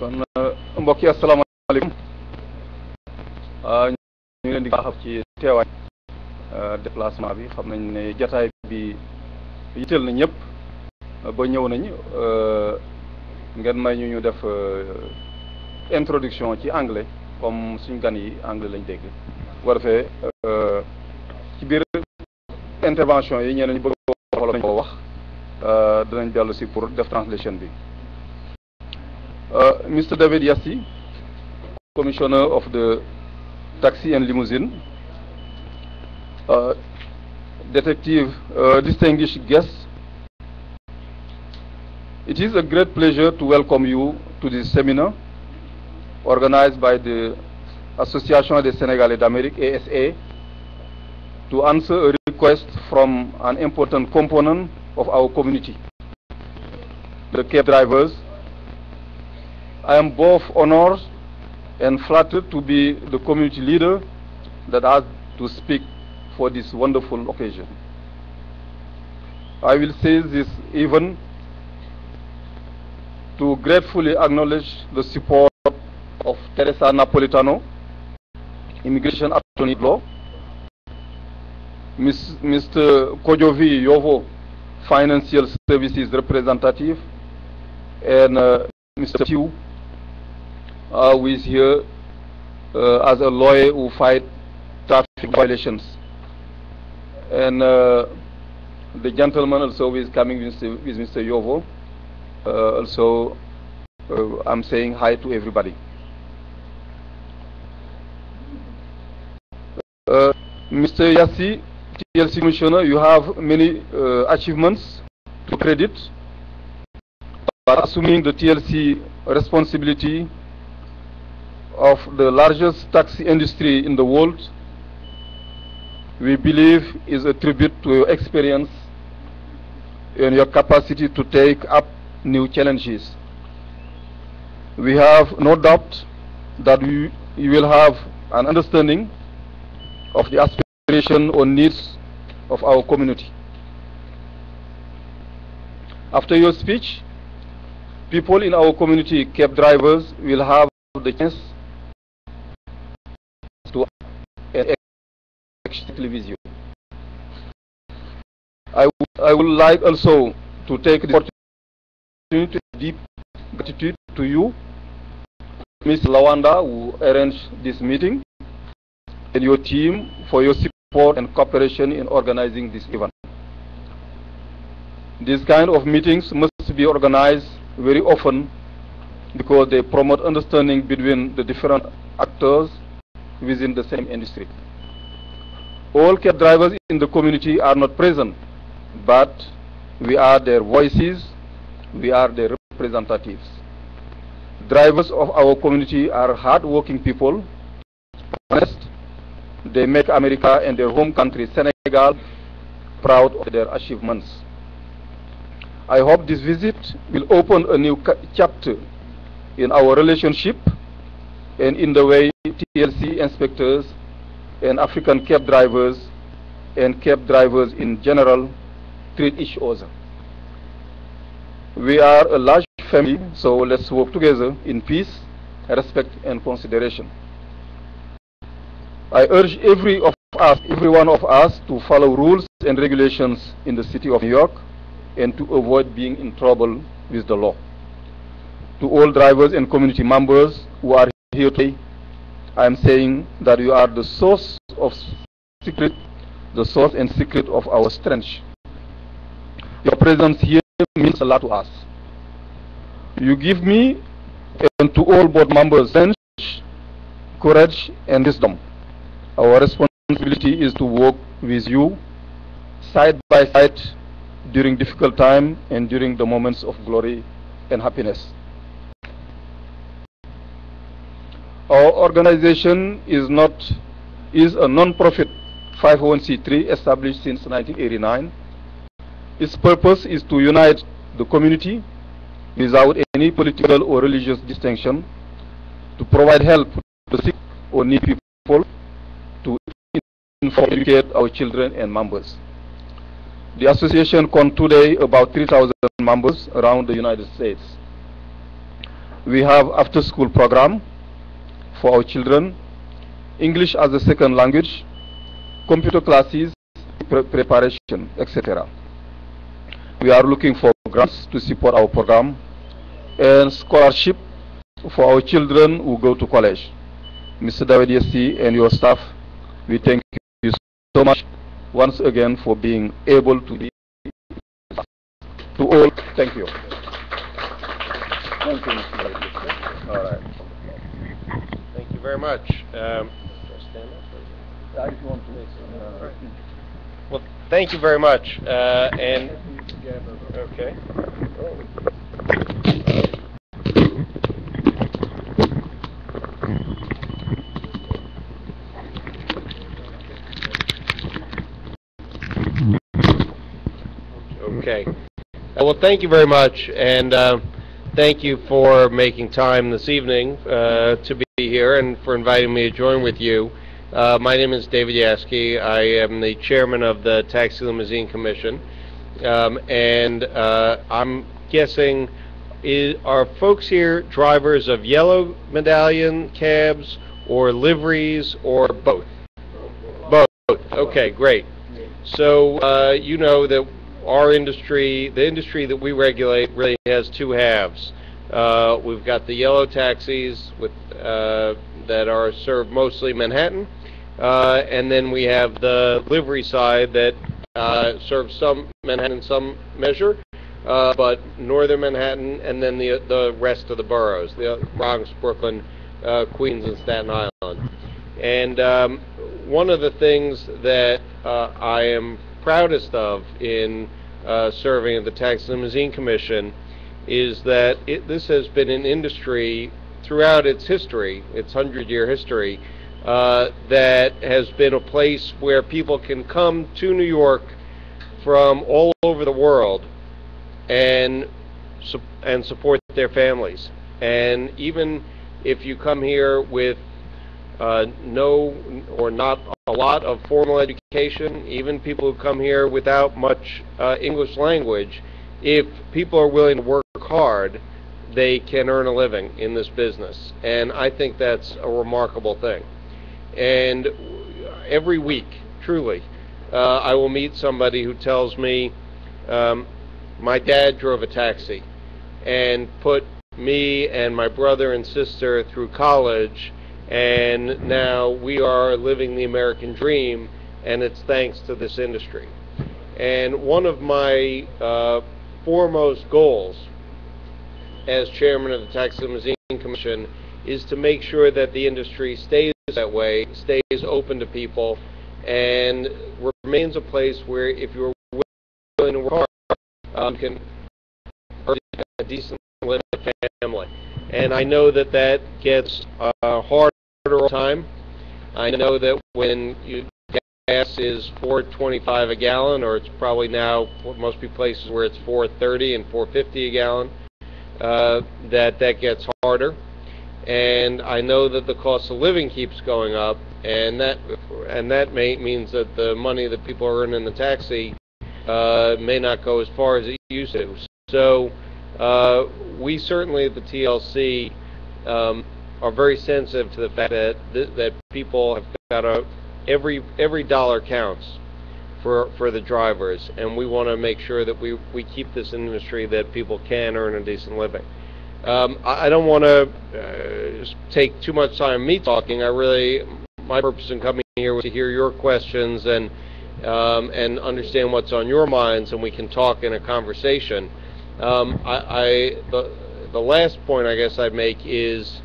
kon mbokk yi asalaamaaleykum ñu ngi leen di baax ci teewaay déplacement bi xam nañ ne jataay bi yitteel na ñëpp ba ñëw nañ ngeen may ñu def introduction ci anglais comme suñ gan yi anglais lañ dégg bu ko defee ci biir intervention yi ñeneen ñu bëgg wala nañ ko wax dinañ dellu si pour def translation bi. Mr. David Yassky, Commissioner of the Taxi and Limousine, distinguished guests, it is a great pleasure to welcome you to this seminar organized by the Association des Sénégalais d'Amérique, ASA, to answer a request from an important component of our community, the cab drivers. I am both honored and flattered to be the community leader that has to speak for this wonderful occasion. I will say this even to gratefully acknowledge the support of Teresa Napolitano, Immigration Attorney Law, Mr. Kojovi Yovo, Financial Services Representative, and Mr. Tiu, who is here as a lawyer who fights traffic violations. And the gentleman also is coming with Mr. Yovo. Also, I'm saying hi to everybody. Mr. Yassky, TLC Commissioner, you have many achievements to credit. But assuming the TLC responsibility of the largest taxi industry in the world, we believe is a tribute to your experience and your capacity to take up new challenges. We have no doubt that you will have an understanding of the aspiration or needs of our community. After your speech, people in our community, cab drivers, will have the chance to exchange with you. I would like also to take the opportunity to deep gratitude to you, Ms. Lawanda, who arranged this meeting, and your team for your support and cooperation in organizing this event. These kind of meetings must be organized very often because they promote understanding between the different actors within the same industry. All cab drivers in the community are not present, but we are their voices, we are their representatives. Drivers of our community are hard-working people, honest. They make America and their home country, Senegal, proud of their achievements. I hope this visit will open a new chapter in our relationship and in the way TLC inspectors and African cab drivers and cab drivers in general treat each other. We are a large family, so let's work together in peace, respect, and consideration. I urge every one of us to follow rules and regulations in the city of New York and to avoid being in trouble with the law. To all drivers and community members who are here today, I am saying that you are the source and secret of our strength. Your presence here means a lot to us. You give me and to all board members strength, courage, and wisdom. Our responsibility is to work with you side by side during difficult time and during the moments of glory and happiness. Our organization is a non-profit 501c3 established since 1989. Its purpose is to unite the community without any political or religious distinction, to provide help to sick or needy people, to inform and educate our children and members. The association counts today about 3,000 members around the United States. We have after-school program for our children, English as a second language, computer classes, preparation, etc. We are looking for grants to support our program and scholarship for our children who go to college. Mr. David Yassky and your staff, we thank you so much once again for being able to be to all. Thank you. Thank you, Mr. David Yassky. All right. Thank you very much. Well, thank you very much. And okay. Okay. Well, thank you very much, and thank you for making time this evening to be here and for inviting me to join with you. My name is David Yassky. I am the chairman of the Taxi Limousine Commission, and I'm guessing, are folks here drivers of yellow medallion cabs or liveries or both? Both. Okay, great. So you know that our industry, the industry that we regulate, really has two halves. We've got the yellow taxis with that are served mostly Manhattan, and then we have the livery side that serves some Manhattan in some measure, but northern Manhattan, and then the rest of the boroughs, the Bronx, Brooklyn, Queens, and Staten Island. And one of the things that I am proudest of in serving at the Taxi Limousine Commission is that this has been an industry throughout its history, its 100-year history, that has been a place where people can come to New York from all over the world and support their families. And even if you come here with no or not a lot of formal education, even people who come here without much English language, if people are willing to work hard, they can earn a living in this business. And I think that's a remarkable thing. And every week, truly, I will meet somebody who tells me, my dad drove a taxi and put me and my brother and sister through college, and now we are living the American dream, and it's thanks to this industry. And one of my foremost goals as chairman of the Taxi Limousine Commission is to make sure that the industry stays that way, stays open to people, and remains a place where if you're willing to work hard, you can earn a decent living family. And I know that that gets harder all the time. I know that when gas is $4.25 a gallon, or it's probably now most places where it's $4.30 and $4.50 a gallon, that gets harder. And I know that the cost of living keeps going up, and that means that the money that people earn in the taxi may not go as far as it used to. So we certainly at the TLC are very sensitive to the fact that people have got every dollar counts for the drivers, and we want to make sure that we keep this industry that people can earn a decent living. I don't want to take too much time me talking. My purpose in coming here was to hear your questions and understand what's on your minds, and we can talk in a conversation. The last point I guess I'd make is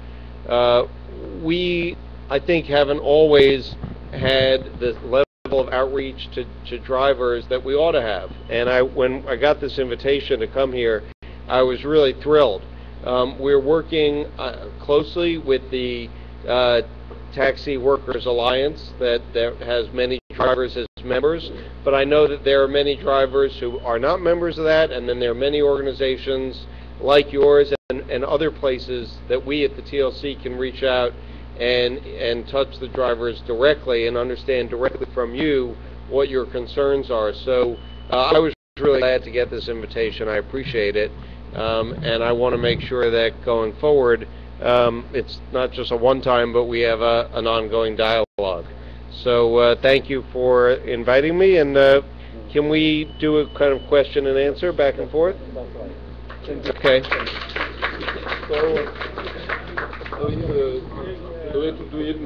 we, I think, haven't always had the level of outreach to drivers that we ought to have. And when I got this invitation to come here, I was really thrilled. We're working closely with the Taxi Workers Alliance that has many drivers as members, but I know that there are many drivers who are not members of that, and then there are many organizations like yours and other places that we at the TLC can reach out and touch the drivers directly and understand directly from you what your concerns are. So I was really glad to get this invitation. I appreciate it. And I want to make sure that going forward, it's not just a one-time, but we have an ongoing dialogue. So thank you for inviting me, and can we do a kind of question and answer back and forth? Okay. The way to do it.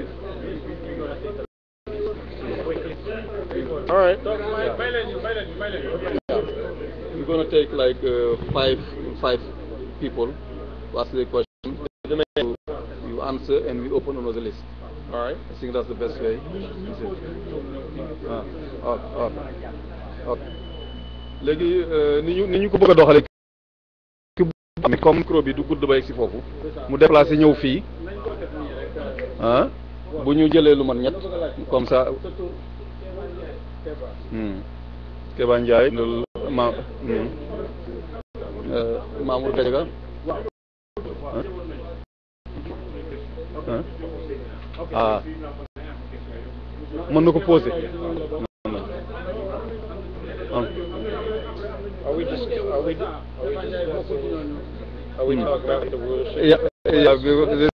All right. We're going to take like five people to ask the question. You answer and we open another list. All right. I think that's the best way. Léegi ni ñu ko bëgg a doxale comme micro bi du gudd ba si foofu mu déplacé ñëw fii bu ñu jëlee lu man ñett comme ça Keba Ndiaye Mamour Gadiaga mën na ko posé. Are we talking about the rules? Yeah, because they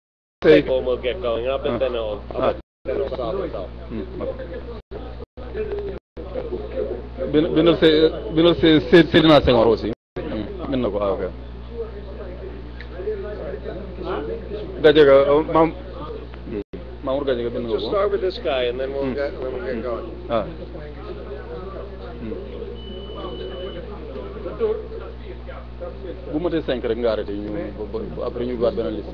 say We'll get going up, and then it'll solve itself. Binal Seydina Senghor aussi. Mën na ko ok. Gadiaga Mamour Gadiaga bind nga ko. Just start with this guy, and then we'll get going. bu matee 5 rek nga arrêté ñu après ñu gaat beneen liste.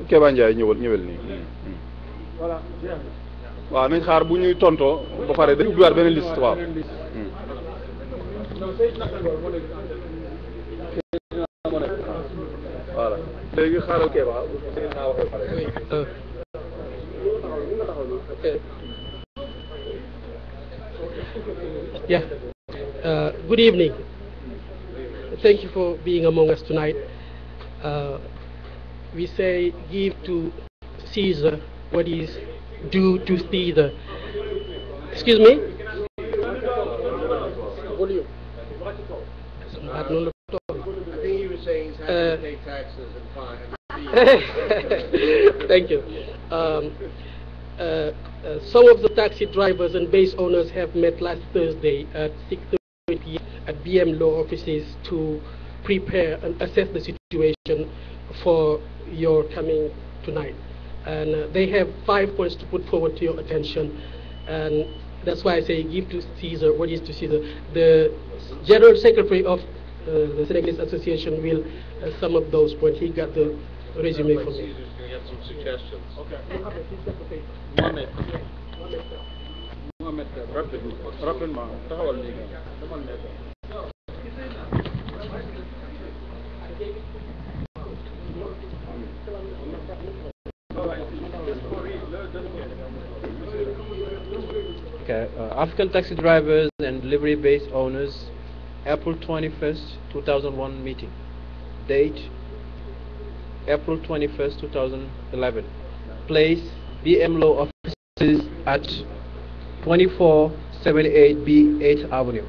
Keba Ndiaye ñëwal nii. waaw nañ xaar bu ñuy tontoo ba pare dañu ubbiwaat beneen liste waaw. voilà léegi xaaral Keba. Yeah. Good evening. Thank you for being among us tonight. We say give to Caesar what is due to Caesar. Excuse me? Volume. I think he was saying he's happy to pay taxes and fine. Thank you. Some of the taxi drivers and base owners have met last Thursday at 6:30 at BM Law offices to prepare and assess the situation for your coming tonight. And they have 5 points to put forward to your attention. And that's why I say give to Caesar what is to Caesar. The General Secretary of the Senegalese Association will sum up those points. He got the resume for me. Caesar's going to get some suggestions. Okay. African taxi drivers and delivery base owners, April 21st, 2001 meeting. Date, April 21st, 2011. Place, BM Law offices at 2478B 8th Avenue.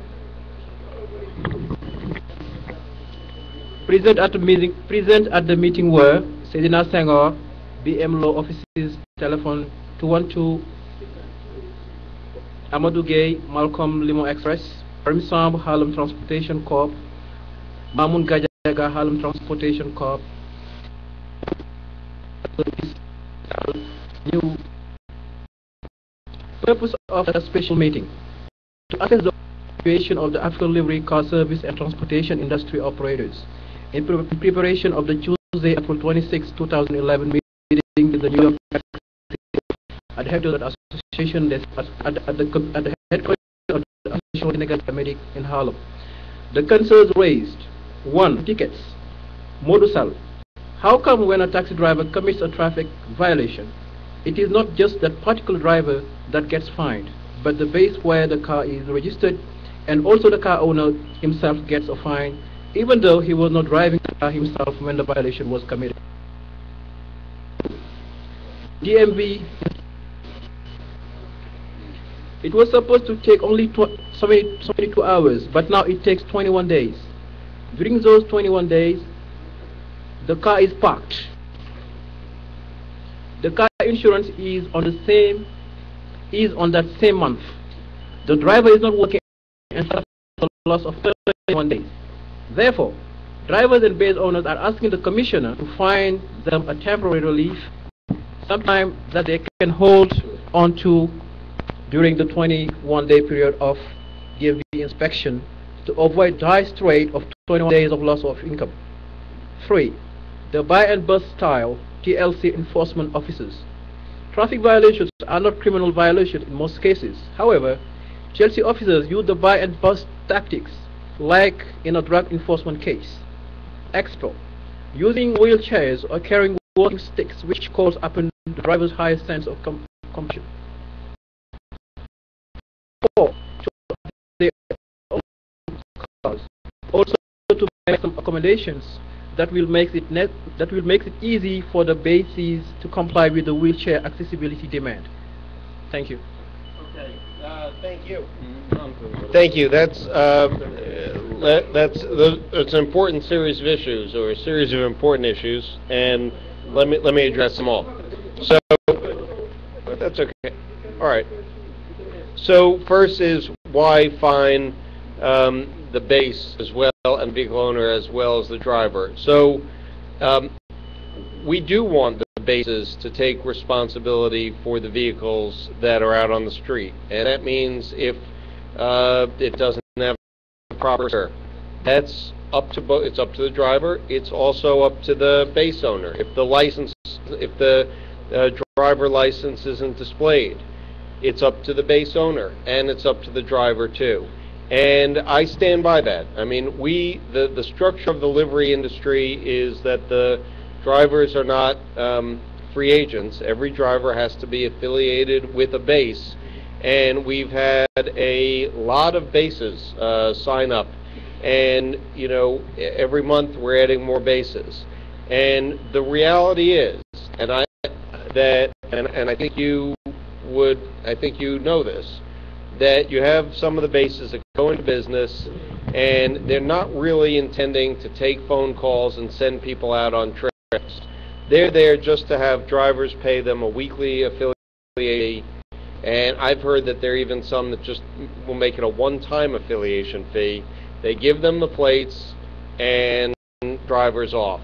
Present at the meeting were Seydina Senghor, BM Law offices, telephone 212 Amadou Gueye, Malcolm Limon Express, Parmissamb, Harlem Transportation Corp, Mamoun Gadiaga, Harlem Transportation Corp. New purpose of the special meeting to assess the situation of the African livery car service and transportation industry operators in preparation of the Tuesday, April 26, 2011 meeting in the New York at the headquarters of the association at the headquarters of the Association of Senegal Paramedic in Harlem. The concerns raised: 1. Tickets. Modusal. How come when a taxi driver commits a traffic violation, it is not just that particular driver that gets fined, but the base where the car is registered, and also the car owner himself gets a fine, even though he was not driving the car himself when the violation was committed? DMV It was supposed to take only 72 hours, but now it takes 21 days. During those 21 days, the car is parked. The car insurance is on that same month. The driver is not working and suffers a loss of 31 days. Therefore, drivers and base owners are asking the commissioner to find them a temporary relief, sometime that they can hold on to during the 21-day period of DMV inspection to avoid dire straight of 21 days of loss of income. 3. The buy and bust style TLC enforcement officers. Traffic violations are not criminal violations in most cases. However, TLC officers use the buy and bust tactics like in a drug enforcement case. Expel. Using wheelchairs or carrying walking sticks, which calls upon the driver's highest sense of compassion. 4. Their own cars. Also to make some accommodations that will make it easy for the bases to comply with the wheelchair accessibility demand. Thank you. Okay. Thank you. Thank you. That's an important series of issues, or a series of important issues, and let me address them all. So that's okay. All right. So first is why fine the base as well and vehicle owner as well as the driver. So we do want the bases to take responsibility for the vehicles that are out on the street, and that means if it doesn't have proper care, that's up to it's up to the driver. It's also up to the base owner. If the driver license isn't displayed, it's up to the base owner, and it's up to the driver too. And I stand by that. I mean, the structure of the livery industry is that the drivers are not free agents. Every driver has to be affiliated with a base, and we've had a lot of bases sign up, and you know, every month we're adding more bases. And the reality is, and I think you know this, that you have some of the bases that go into business and they're not really intending to take phone calls and send people out on trips. They're there just to have drivers pay them a weekly affiliate fee, and I've heard that there are even some that just will make it a one-time affiliation fee. They give them the plates and drivers off.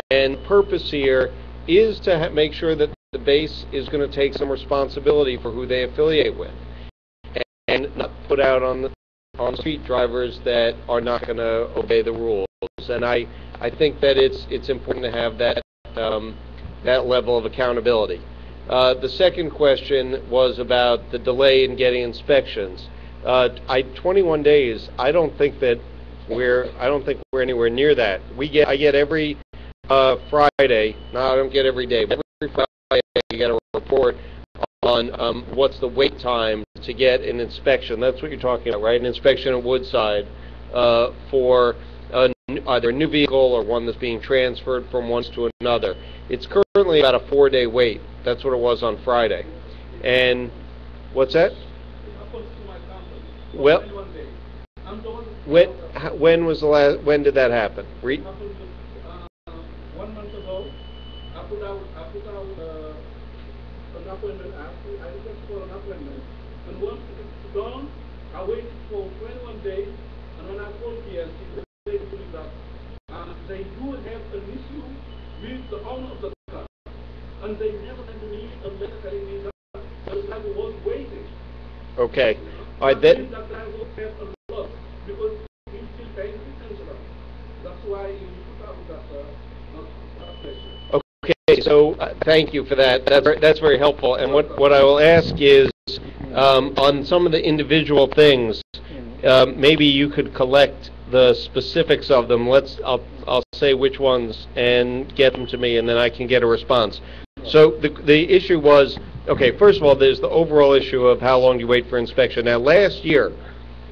And the purpose here is to make sure that the base is going to take some responsibility for who they affiliate with, and not put out on the street drivers that are not going to obey the rules. And I think that it's important to have that that level of accountability. The second question was about the delay in getting inspections. 21 days. I don't think we're anywhere near that. I get every Friday. No, I don't get every day, but every Friday I get a report on what's the wait time to get an inspection. That's what you're talking about, right? An inspection at Woodside for either a new vehicle or one that's being transferred from one to another. It's currently about a 4-day wait. That's what it was on Friday. And what's that? Well, when was the last? When did that happen? 1 month ago, I put out an appointment. I requested for an appointment, and once it's done, I waited for 21 days, and when I called TLC, they told me that they do have an issue with the owner of the car, and they never sent me a letter telling me that the driver was waiting. Okay. All right. That driver will have a loss because he's still paying his insurance. That's why he put out that question. Okay. So thank you for that. That's very helpful. And what I will ask is, on some of the individual things, maybe you could collect the specifics of them. I'll say which ones and get them to me, and then I can get a response. So the issue was, okay, first of all, there's the overall issue of how long you wait for inspection. Now, last year,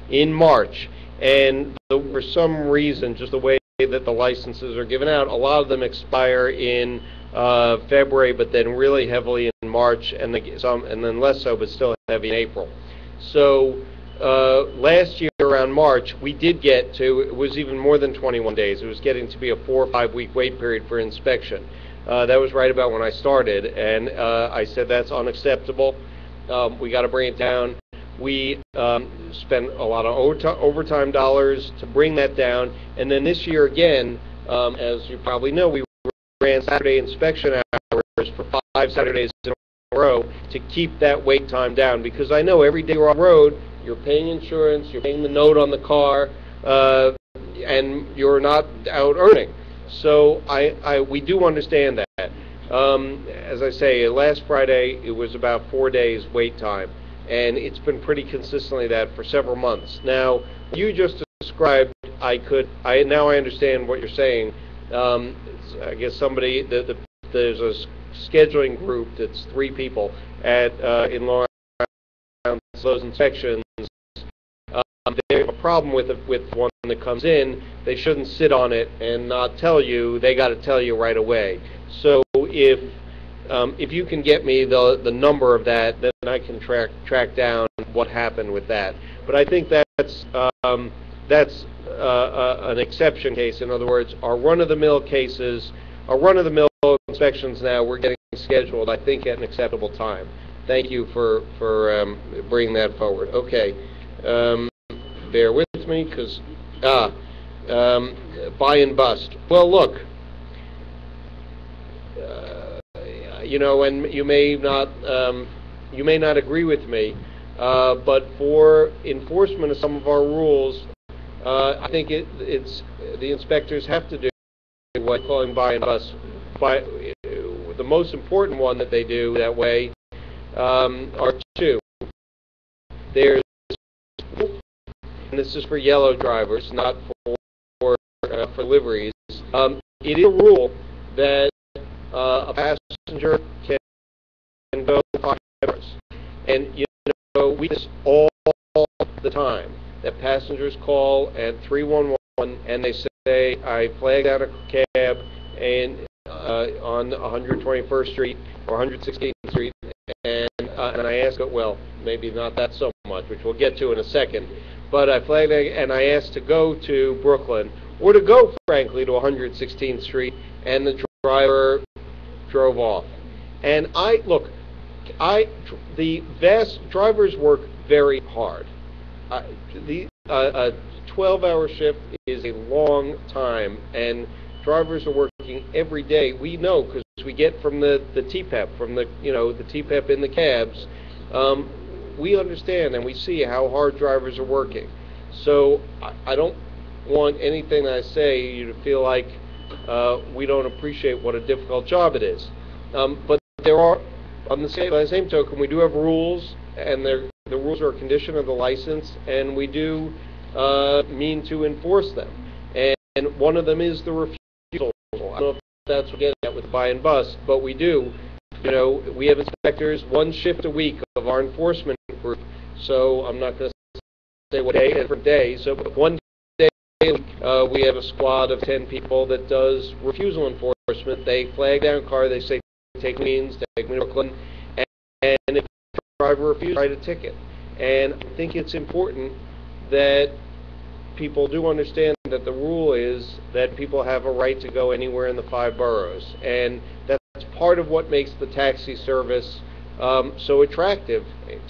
in March, and for some reason, just the way that the licenses are given out, a lot of them expire in February, but then really heavily in March, and then less so, but still heavy in April. So last year around March, we did get to, it was even more than 21 days. It was getting to be a 4 or 5 week wait period for inspection. That was right about when I started, and I said that's unacceptable. We got to bring it down. We spent a lot of overtime dollars to bring that down, and then this year again, as you probably know, we ran Saturday inspection hours for 5 Saturdays in a row to keep that wait time down, because I know every day you're on the road, you're paying insurance, you're paying the note on the car, and you're not out earning. So we do understand that. As I say, last Friday it was about 4 days wait time, and it's been pretty consistently that for several months. Now, you just described, now I understand what you're saying. I guess somebody, there's a scheduling group that's 3 people in Long Island, those inspections. They have a problem with one that comes in. They shouldn't sit on it and not tell you. They got to tell you right away. So if you can get me the number of that, then I can track down what happened with that. But I think that's an exception case. In other words, our run-of-the-mill cases, our run-of-the-mill inspections now, we're getting scheduled, I think, at an acceptable time. Thank you for bringing that forward. Okay. Bear with me, because buy and bust. Well, look, and you may not agree with me, but for enforcement of some of our rules, I think it's the inspectors have to do what I'm calling buy and bust. The most important one that they do that way are 2. There's, and this is for yellow drivers, not for liveries. It is a rule that a passenger can go 5 hours, and we do this all the time. That passengers call at 311 and they say, I flagged out a cab and on 121st Street or 116th Street, and I ask it, well, maybe not that so much, which we'll get to in a second. But I flagged and I asked to go to Brooklyn, or to go, frankly, to 116th Street, and the driver drove off. And the vast drivers work very hard. A 12-hour shift is a long time, and drivers are working every day. We know, because we get from the TPEP, from the TPEP in the cabs. We understand and we see how hard drivers are working. So I don't want anything that I say you to feel like we don't appreciate what a difficult job it is. But there are, by the same token, we do have rules, and the rules are a condition of the license, and we do mean to enforce them. And one of them is the refusal. I don't know if that's what we're getting at with buy and bust, but we do. We have inspectors 1 shift a week of our enforcement group, so I'm not going to say what day, different day. So 1 day we have a squad of 10 people that does refusal enforcement. They flag down a car, they say, take me to Brooklyn, and if the driver refuses, write a ticket. And I think it's important that people do understand that the rule is that people have a right to go anywhere in the 5 boroughs, and that's part of what makes the taxi service so attractive.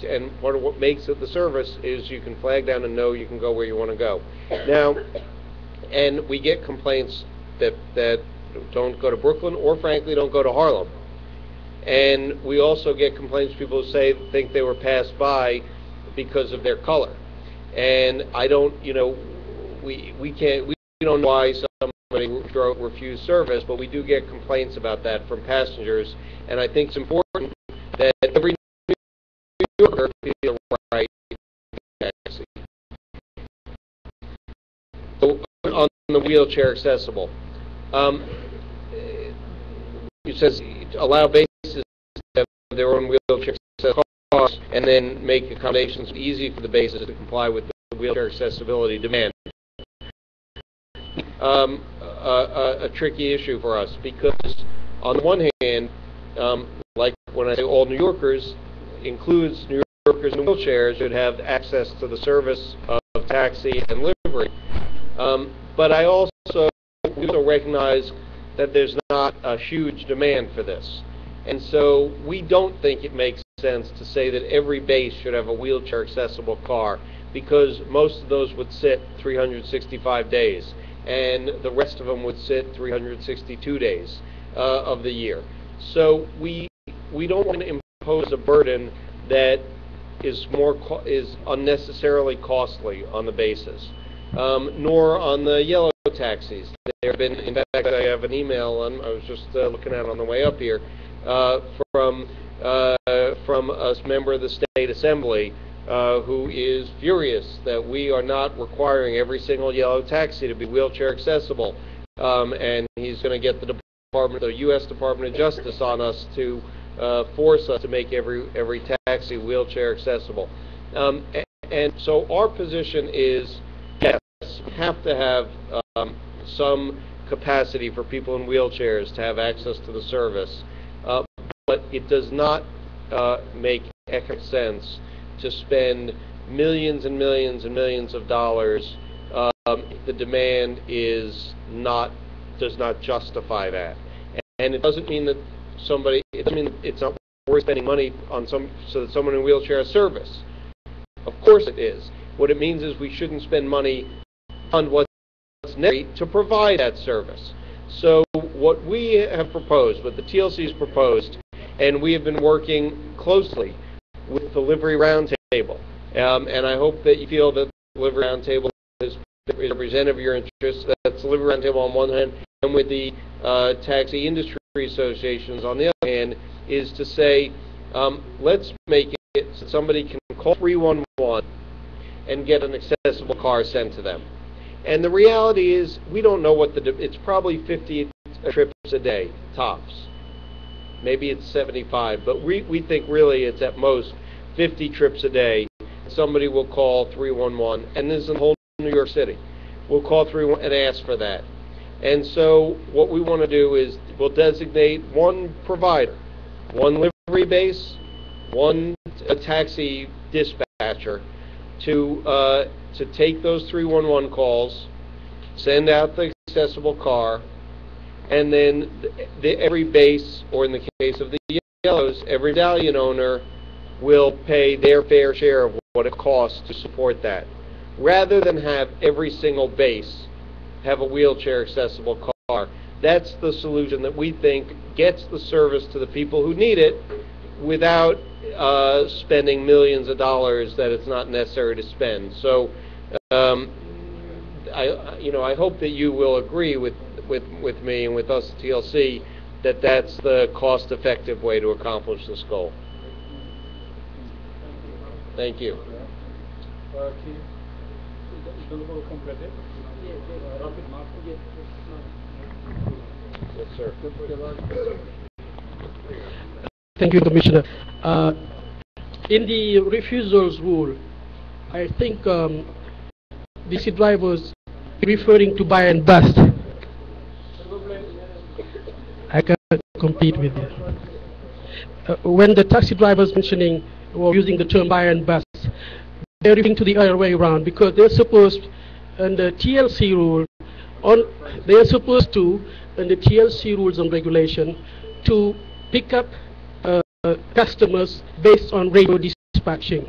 And part of what makes it the service is you can flag down and know you can go where you want to go. Now, and we get complaints that don't go to Brooklyn, or frankly don't go to Harlem. And we also get complaints, people who think they were passed by because of their color. And I don't, we don't know why somebody refused service, but we do get complaints about that from passengers. And I think it's important that every New Yorker feel right to taxi. So on the wheelchair accessible, it says allow bases to have their own wheelchair accessible costs, and then make accommodations easy for the bases to comply with the wheelchair accessibility demand. A tricky issue for us, because on the one hand, like when I say all New Yorkers, includes New York workers in wheelchairs should have access to the service of taxi and livery. But I also recognize that there's not a huge demand for this. And so we don't think it makes sense to say that every base should have a wheelchair accessible car, because most of those would sit 365 days, and the rest of them would sit 362 days of the year. So we don't want to impose a burden that is unnecessarily costly on the bases, nor on the yellow taxis. There have been, in fact, I have an email I was just looking at on the way up here from a member of the State Assembly who is furious that we are not requiring every single yellow taxi to be wheelchair accessible, and he's going to get the U.S. Department of Justice on us to force us to make every taxi wheelchair accessible. And so our position is, yes, we have to have some capacity for people in wheelchairs to have access to the service, but it does not make economic sense to spend millions and millions and millions of dollars. The demand does not justify that, and it doesn't mean that it's not worth spending money on so that someone in a wheelchair has service. Of course it is. What it means is we shouldn't spend money on what's necessary to provide that service. So what we have proposed, what the TLC has proposed, and we have been working closely with the Livery Roundtable, and I hope that you feel that the Livery Roundtable is representative of your interests. That's the Livery Roundtable on one hand, and with the taxi industry associations on the other hand, is to say, let's make it so somebody can call 311 and get an accessible car sent to them. And the reality is, we don't know what it's probably 50 trips a day, tops. Maybe it's 75, but we think really it's at most 50 trips a day. Somebody will call 311, and this is in whole New York City. We'll call 311 and ask for that. And so what we want to do is we'll designate one provider, one livery base, a taxi dispatcher to take those 311 calls, send out the accessible car, and then every base, or in the case of the yellows, every medallion owner will pay their fair share of what it costs to support that, rather than have every single base have a wheelchair accessible car. That's the solution that we think gets the service to the people who need it without spending millions of dollars that it's not necessary to spend. So I hope that you will agree with me and with us at TLC that that's the cost-effective way to accomplish this goal. Thank you. Yes, sir. Thank you, Commissioner. In the refusals rule, I think DC drivers referring to buy and bust. I can compete with you. When the taxi drivers mentioning or using the term buy and bust, they're referring to the other way around, because they're supposed, under TLC rule, they're supposed to, under TLC rules and regulation, to pick up customers based on radio dispatching.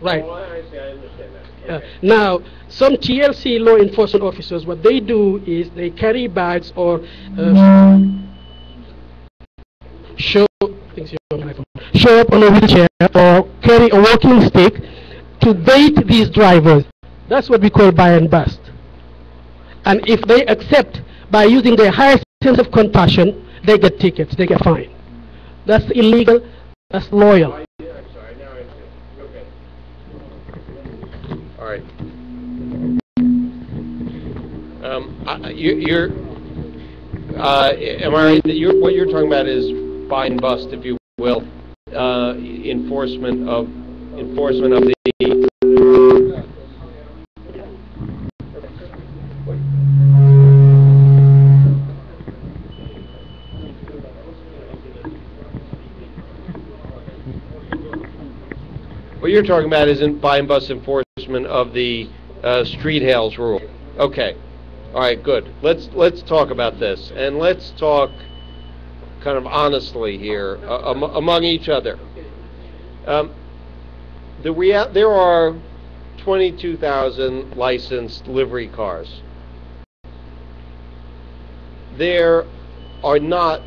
Right. Oh, I see. I understand that. Okay. Now, some TLC law enforcement officers, what they do is they carry bags or show up on a wheelchair or carry a walking stick to bait these drivers. That's what we call buy and bust. And if they accept by using their highest sense of compassion, they get tickets, they get fined. That's illegal, that's loyal. I'm sorry, now I see. Okay. All right. Am I right that what you're talking about is buy and bust, if you will, enforcement of the. you're talking about isn't by and bus enforcement of the street hails rule. Okay. All right, good. Let's talk about this, and let's talk kind of honestly here among each other. There are 22,000 licensed livery cars. There are not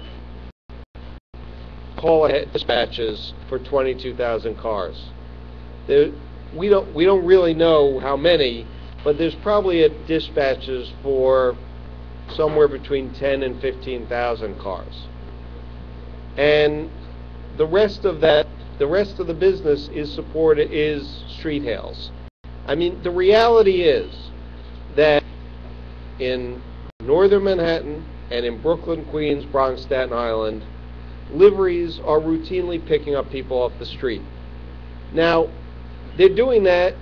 call-ahead dispatches for 22,000 cars. We don't really know how many, but there's probably dispatches for somewhere between 10 and 15,000 cars. And the rest of the business is street hails. I mean, the reality is that in northern Manhattan and in Brooklyn, Queens, Bronx, Staten Island, liveries are routinely picking up people off the street. Now, they're doing that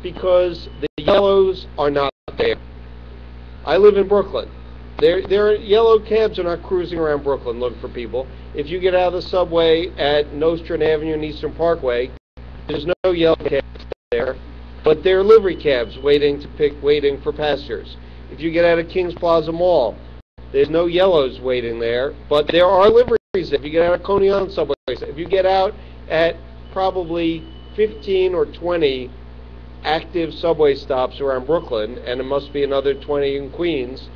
because the yellows are not there. I live in Brooklyn. Their yellow cabs are not cruising around Brooklyn looking for people. If you get out of the subway at Nostrand Avenue and Eastern Parkway, there's no yellow cabs there, but there are livery cabs waiting for passengers. If you get out of Kings Plaza Mall, there's no yellows waiting there, but there are liveries. If you get out of Coney Island subway, if you get out at probably 15 or 20 active subway stops around Brooklyn, and it must be another 20 in Queens,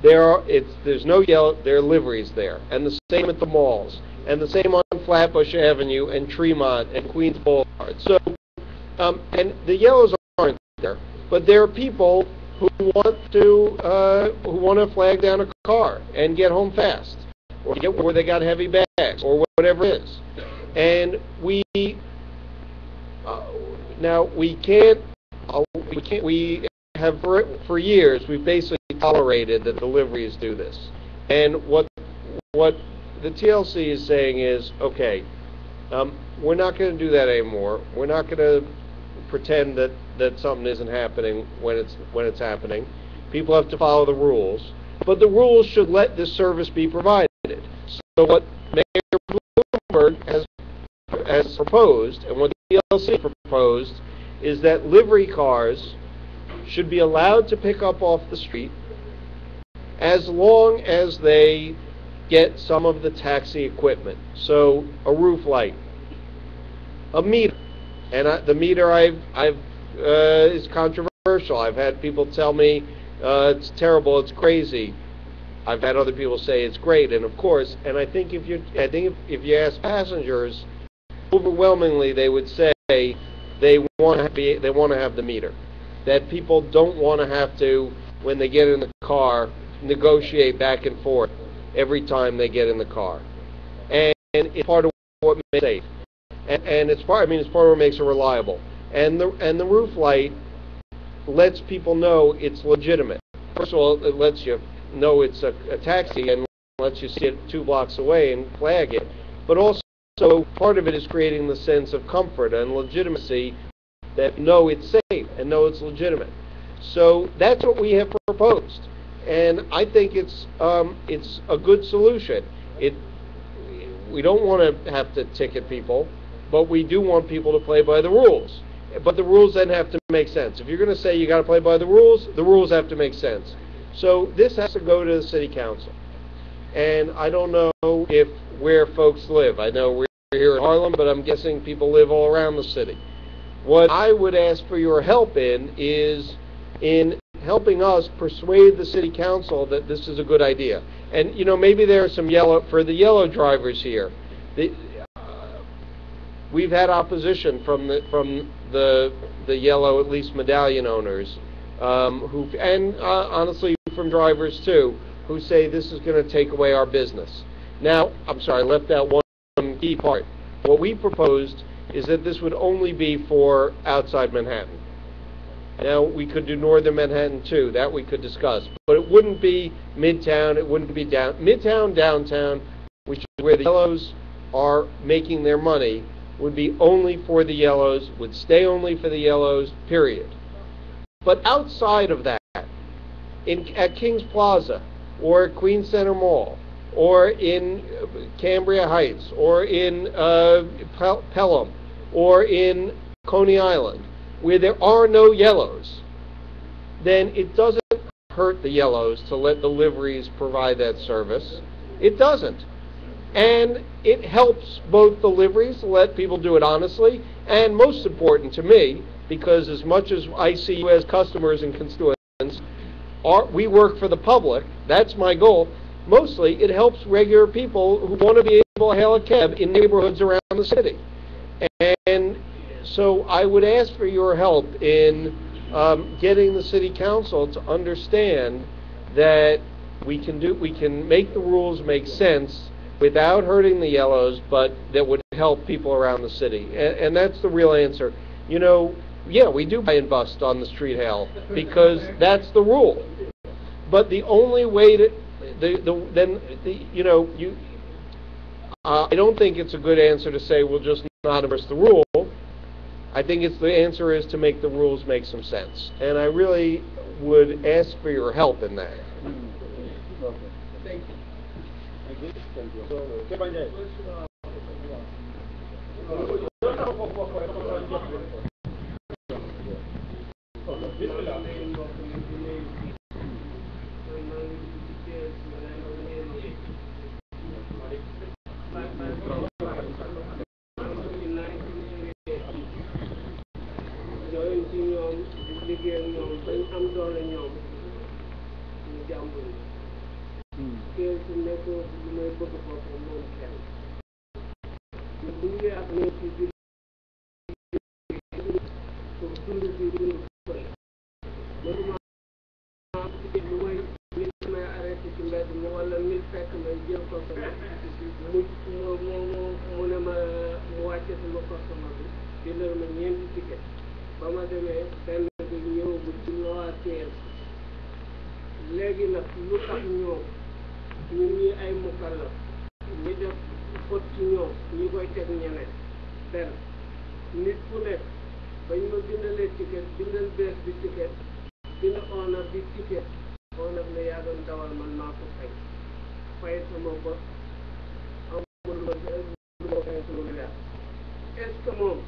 there's no yellow, there are liveries there, and the same at the malls, and the same on Flatbush Avenue and Tremont and Queens Boulevard. So, and the yellows aren't there, but there are people who want to flag down a car and get home fast, or get where they got heavy bags, or whatever it is. And we have for years we've basically tolerated that the liveries do this. And what the TLC is saying is, okay, we're not going to do that anymore. We're not going to pretend that something isn't happening when it's happening. People have to follow the rules, but the rules should let this service be provided. So what Mayor Bloomberg has proposed, and what the TLC proposed, is that livery cars should be allowed to pick up off the street as long as they get some of the taxi equipment. So a roof light, a meter, and the meter is controversial. I've had people tell me it's terrible, it's crazy. I've had other people say it's great, and of course, and I think if you ask passengers, overwhelmingly they would say they want to have the meter. That people don't want to have to, when they get in the car, negotiate back and forth every time they get in the car. And it's part of what makes it safe. And it's part of what makes it reliable. And the roof light lets people know it's legitimate. First of all, it lets you know it's a taxi and lets you see it 2 blocks away and flag it. But also, part of it is creating the sense of comfort and legitimacy that know it's safe and know it's legitimate. So that's what we have proposed, and I think it's a good solution. We don't want to have to ticket people, but we do want people to play by the rules. But the rules then have to make sense. If you're going to say you got to play by the rules have to make sense. So this has to go to the city council, and I don't know where folks live. I know we're here in Harlem, but I'm guessing people live all around the city. What I would ask for your help is in helping us persuade the city council that this is a good idea. And maybe there are some for the yellow drivers here. We've had opposition from the yellow, at least medallion owners, honestly from drivers too, who say this is going to take away our business. Now, I'm sorry, I left out one key part. What we proposed is that this would only be for outside Manhattan. Now, we could do northern Manhattan too, that we could discuss, but it wouldn't be Midtown, it wouldn't be Midtown, downtown, which is where the yellows are making their money, would be only for the yellows, would stay only for the yellows, period. But outside of that, at Kings Plaza, or at Queens Center Mall, or in Cambria Heights, or in Pelham, or in Coney Island, where there are no yellows, then it doesn't hurt the yellows to let the liveries provide that service. It doesn't. And it helps both the liveries to let people do it honestly, and most important to me, because as much as I see you as customers and constituents, we work for the public, that's my goal. Mostly, it helps regular people who want to be able to hail a cab in neighborhoods around the city. And so I would ask for your help in getting the city council to understand that we can make the rules make sense without hurting the yellows, but that would help people around the city. And that's the real answer. You know, yeah, we do buy and bust on the street hail because that's the rule. But the only way to I don't think it's a good answer to say we'll just not enforce the rule. I think the answer is to make the rules make some sense. And I really would ask for your help in that. Thank you. léegi nag lu tax ñoom ñun ñi ay mukallaf ñi def fot ci ñoom ñi koy teg ñeneen benn nit ku nekk bañ ma bindalee ticket bindal bees bi ticket bind owner bi ticket owner ne yaa doon dawal man maa ko fay sama bos amul ma fay sama leer est-ce que moom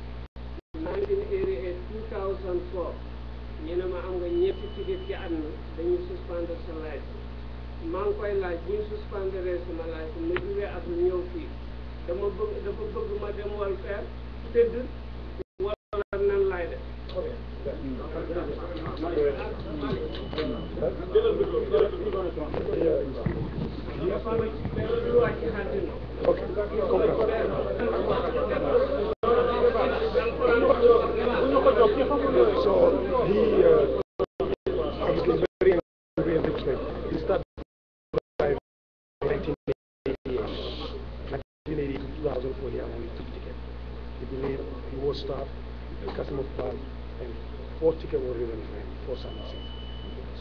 1988 2004 ñu ne ma am nga ñetti ticket ci at mi dañuy suspendre sa licence maa ngi koy laaj bu ñu suspendre sama licence ma jógee ak ñëw fii dafa bëgg ma dem welfare tëdd wala nan laay def. So he obviously very interested. He started by 1988, 2004 here when he took ticket. He believed he was stopped, the customer parked, and 4 tickets were written for him, 4 sentences.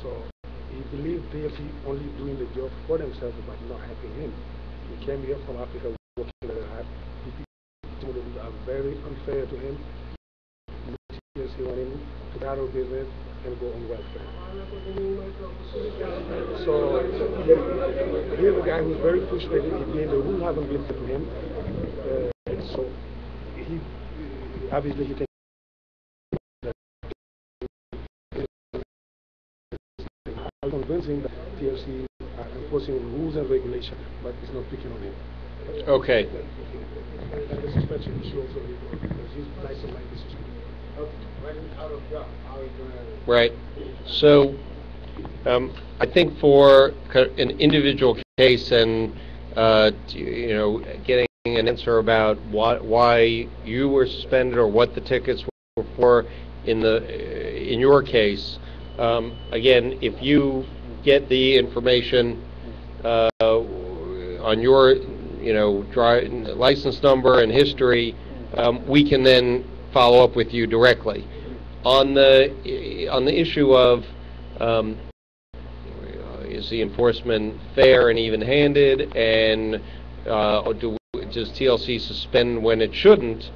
So he believed TLC only doing the job for themselves but not helping him. He came here from Africa working very hard. People are very unfair to him. TLC want him to get out of business and go on welfare. So here's a guy who's very frustrated. The rule hasn't been set to him. So he obviously he can convincing that TLC are enforcing rules and regulations, but it's not picking on him. Okay. And the suspension issue also because he's nice and like this issue. Right. So I think for an individual case and getting an answer about why you were suspended or what the tickets were for in your case, again, if you get the information on your license number and history, we can then follow up with you directly. On the issue of is the enforcement fair and even-handed, and does TLC suspend when it shouldn't?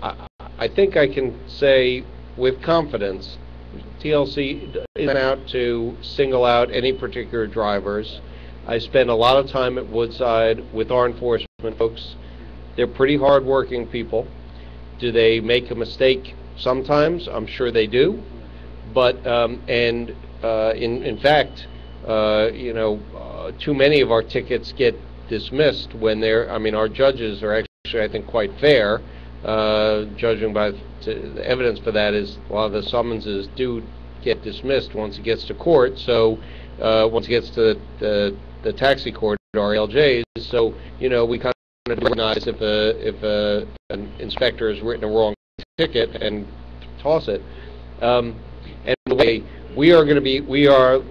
I think I can say with confidence, TLC isn't out to single out any particular drivers. I spend a lot of time at Woodside with our enforcement folks. They're pretty hard-working people. Do they make a mistake Sometimes, I'm sure they do, but in fact, too many of our tickets get dismissed when they're. I mean, our judges are actually, I think, quite fair. Judging by the evidence for that is a lot of the summonses do get dismissed once it gets to court. So once it gets to the taxi court or LJs, so we kind of recognize if an inspector has written a wrong ticket and toss it. And the way we are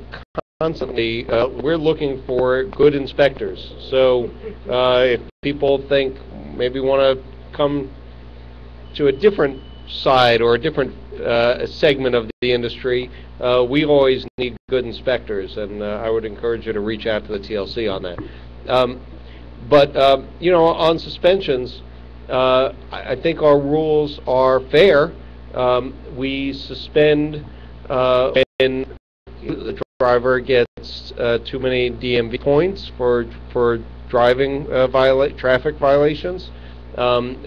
constantly we're looking for good inspectors. So if people think maybe want to come to a different side or a different segment of the industry, we always need good inspectors, and I would encourage you to reach out to the TLC on that. But on suspensions, I think our rules are fair. We suspend when the driver gets too many DMV points for driving traffic violations.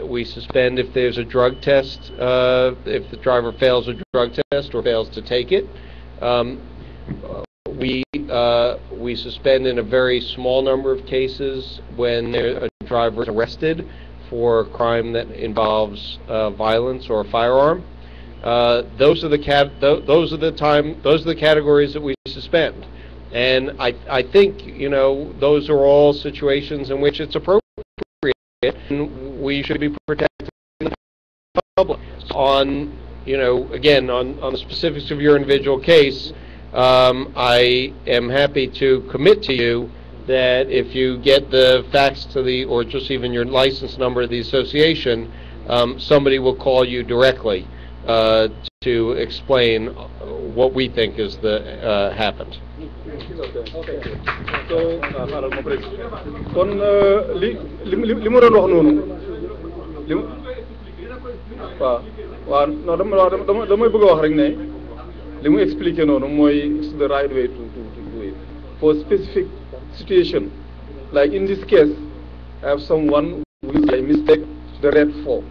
We suspend if there's a drug test, if the driver fails a drug test or fails to take it. We suspend in a very small number of cases when a driver is arrested for a crime that involves violence or a firearm. Those are the categories that we suspend, and I think those are all situations in which it's appropriate, and we should be protecting the public. On again on the specifics of your individual case, I am happy to commit to you that if you get the facts or just even your license number of the association, somebody will call you directly to explain what we think is happened. Okay. So, kon li ma doon wax noonu waaw damay bëgg a wax rek ne li mu expliqué noonu mooy it's the right way to do it for specific situation. Like in this case, I have someone who is by mistake the red 4.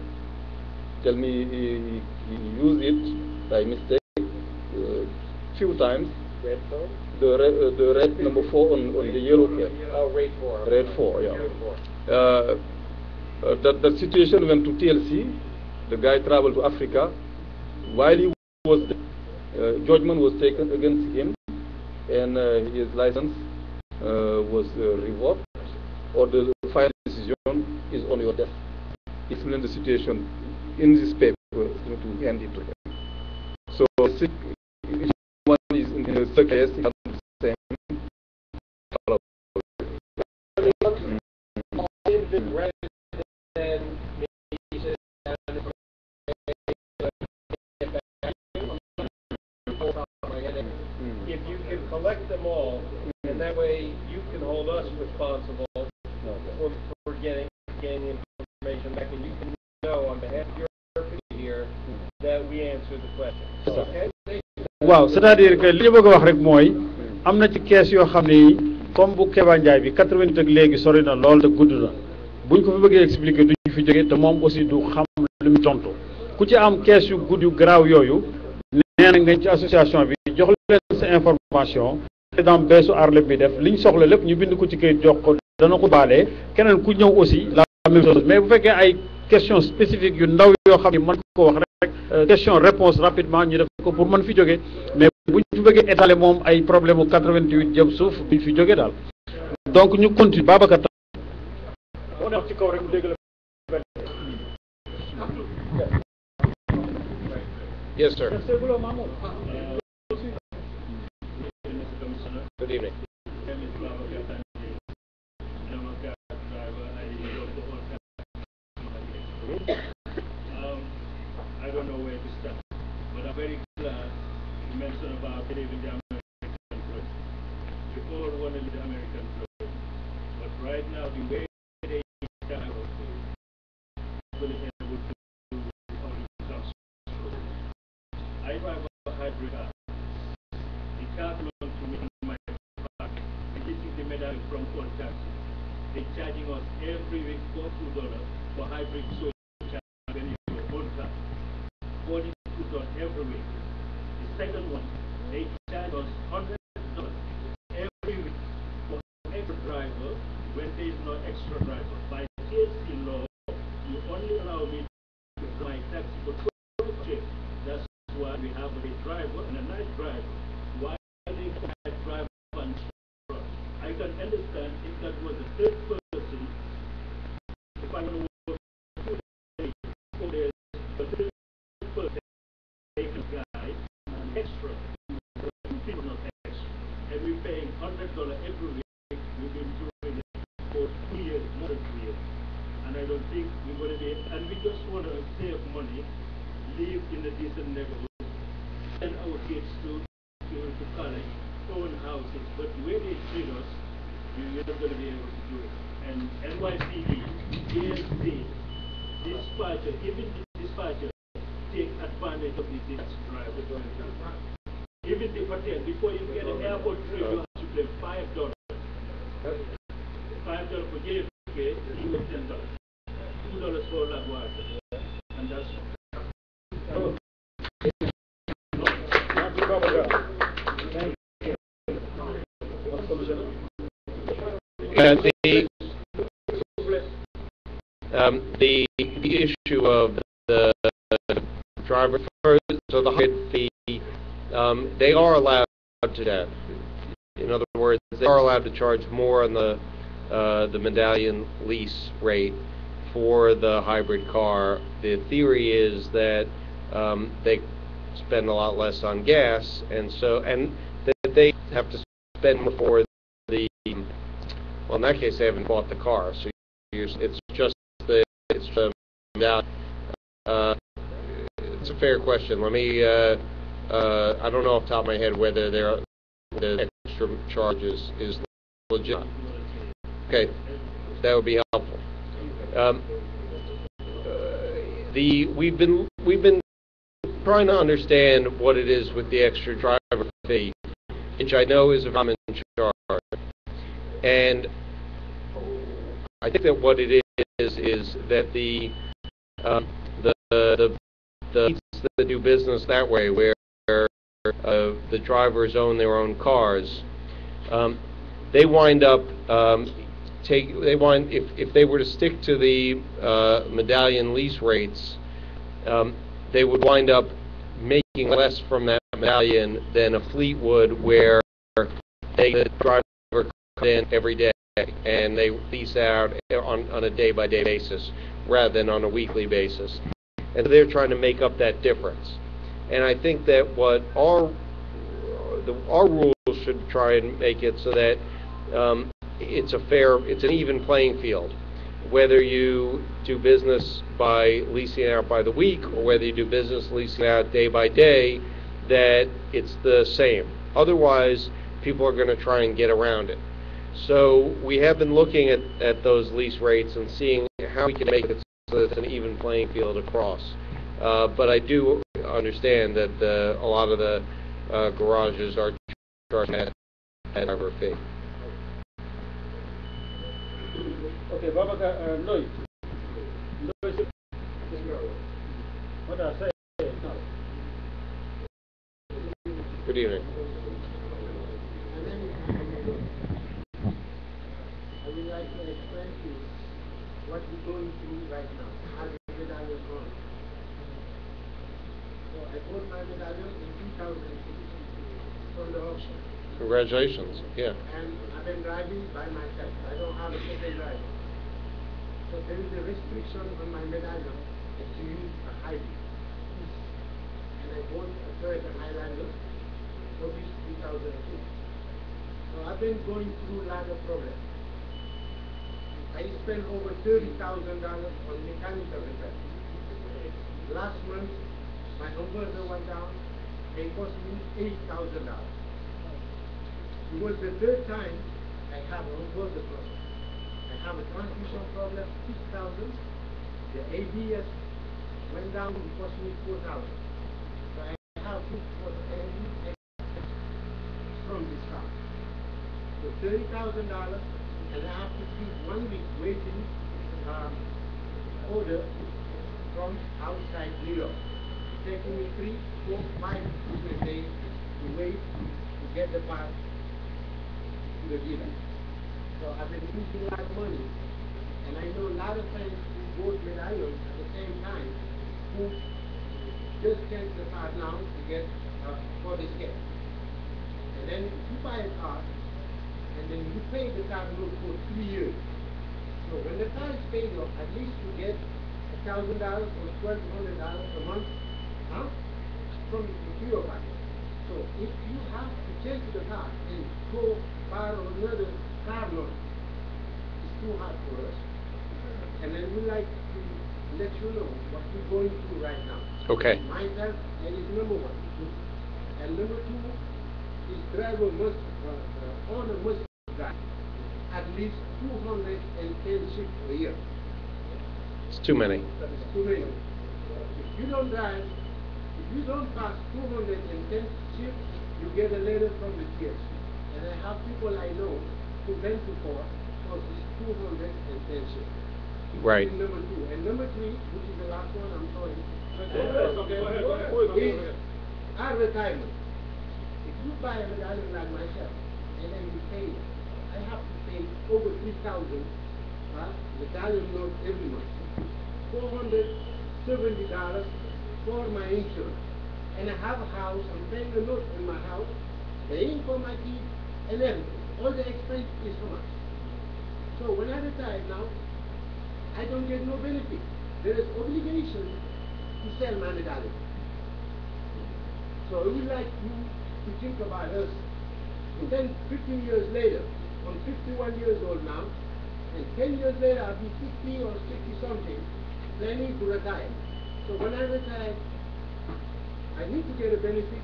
Tell me he used it by mistake few times. Red 4? The red number 4 on the yellow cap. Oh, red 4. Red 4, yeah. That situation went to TLC. The guy traveled to Africa. While he was there, judgment was taken against him, and his license was revoked, or the final decision is on your desk. Explain the situation in this paper to hand it to him. So, if one is in the case, he has the same. If you can collect them all, and that way you can hold us responsible for getting information back, and you can know on behalf of your people here that we answered the question. Okay? waaw c'est-à-dire que li ñu bëgg a wax rek mooy am na ci kees yoo xam ne comme bu Keba Ndiaye bi 88 ak léegi sori na lool te gudd na buñ ko fi bëggee expliquer duñ fi jógee te moom aussi du xam lu mu tontu ku ci am kees yu gudd yu garaaw yooyu nee na nga ci association bi jox leen sa information président beesu Arlem bi def liñ soxla lépp ñu bind ko ci kayit jox ko dana ko baalee keneen ku ñëw aussi la même chose. Mais bu fekkee ay question spécifique yu ndaw yoo xam ne mën ko wax rek question réponse rapidement ñu def ko pour mën fi jóge, mais buñ fi bëggee étaler moom ay problème u 88 jëm suuf buñ fi jóge daal. Donc ñu continue Babacar moo nekk ci kaw rek mu dégg la. Yes, sir. Good evening. I don't know where to start, but I'm very glad you mentioned about living the American dream. We all want to live the American dream, but right now the way they travel is really able to do all the stuff. I drive a hybrid car. The car belongs to me in my park. This is the medal from all taxi. They're charging us every week $42 for hybrid, so charging your own car. 40 there is no extra driver. By TLC law, you only allow me to fly taxi for 12 trips. That's why we have a driver and a night driver. Why they night driver and I can understand if that was the third person, if I know what 2 days, 4 days, the third person, take a guy, extra, people not extra, and we're paying $100 every week. We've been doing it for 2 years, more than 2 years, and I don't think we're going to be, and we just want to save money, live in a decent neighborhood, send our kids to college, own houses, but the way they treat us, we're not going to be able to do it. And NYPD, DSP, dispatcher, even the dispatcher, take advantage of these drivers. Even the hotel, before you get an airport trip, you have to pay $5. $5 for JFK, you get $10. $2 for LaGuardia. And that's the issue of the driver, so the hybrid fee, they are allowed to that. In other words, they are allowed to charge more on the medallion lease rate for the hybrid car. The theory is that they spend a lot less on gas, and that they have to spend more for the. Well, in that case, they haven't bought the car, so it's just the medallion. It's a fair question. Let me. I don't know off the top of my head whether the extra charges is legit. Okay, that would be helpful. We've been trying to understand what it is with the extra driver fee, which I know is a common charge, and I think that what it is that the that do business that way, where the drivers own their own cars, they wind up if they were to stick to the medallion lease rates, they would wind up making less from that medallion than a fleet would, where the driver comes in every day and they lease out on a day-by-day basis rather than on a weekly basis. And they're trying to make up that difference. And I think that what our rules should try and make it so that it's an even playing field. Whether you do business by leasing out by the week or whether you do business leasing out day by day, that it's the same. Otherwise, people are going to try and get around it. So we have been looking at those lease rates and seeing how we can make it so that it's an even playing field across. But I do understand that a lot of the garages are charging that driver fee. Okay, Baba, Lloyd. What I say now. Good evening. I would like to explain to you what we're going through right now. How the medallion is going. So I bought my medallion in 2006 from the auction. Congratulations. Yeah. And I've been driving by myself. I don't have a second driver. So there is a restriction on my medallion to use a hybrid. And I bought a Toyota Highlander for this 2002. So I've been going through a lot of problems. I spent over $30,000 on mechanical repair. Last month, my converter went down. It cost me $8,000. It was the third time I have a converter problem. I have a transmission problem, $6,000. The ABS went down, it cost me $4,000. So I have to put every from this car. So $30,000, and I have to keep 1 week waiting order from outside New York. It's taking me 3, 4, 5 business days to wait to get the part to the dealer. So So I've been losing a lot of money. And I know a lot of friends who both medallions at the same time who just change the car now to get for this care. And then you buy a car, and then you pay the car note for 3 years. So when the car is paid off, at least you get $1,000 or $1,200 a month from your pocket. So if you have to change the car and go borrow another car loan, it's too hard for us. And then we like to let you know what we're going through right now. Okay. Myself, that is number one. And number two, this driver must, owner must drive at least 210 shifts a year. It's too many. It's too many. If you don't drive, if you don't pass 210 shifts, you get a letter from the TLC. And I have people I know who went to court for this 210 shifts. Right. Number two. And number three, which is the last one, I'm sorry, is our retirement. If you buy a medallion like myself, and then you pay, I have to pay over 3,000 medallion note every month. $470 for my insurance. And I have a house, I'm paying a note in my house, paying for my kids, and everything. All the expense is so much. So when I retire now, I don't get no benefit. There is obligation to sell my medallion. So we like you to think about us 10, 15 years later. I'm 51 years old now, and 10 years later I'll be 60 or 60 something, planning to retire. So when I retire, I need to get a benefit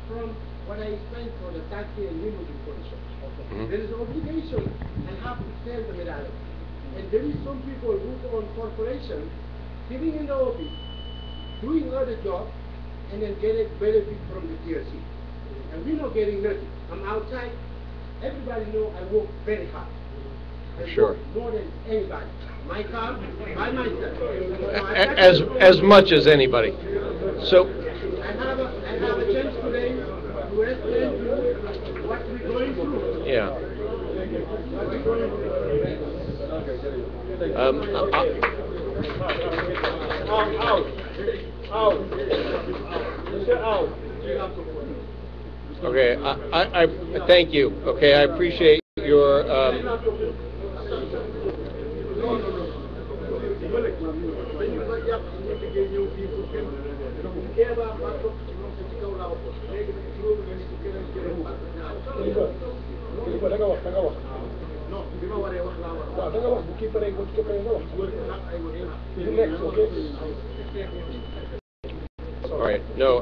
from what I spent for the taxi and limousine condition. Okay. There is obligation. I have to sell the medallion. And there is some people who own corporations sitting in the office, doing other jobs, and then getting benefit from the TLC. And we're not getting nothing. I'm outside. Everybody know I work very hard. I Sure. work more than anybody. My car, by myself. As much as anybody. So I have a chance today to explain to you what we're going through. yeah. What we're going through. Okay, I thank you. Okay, I appreciate your. All right. No,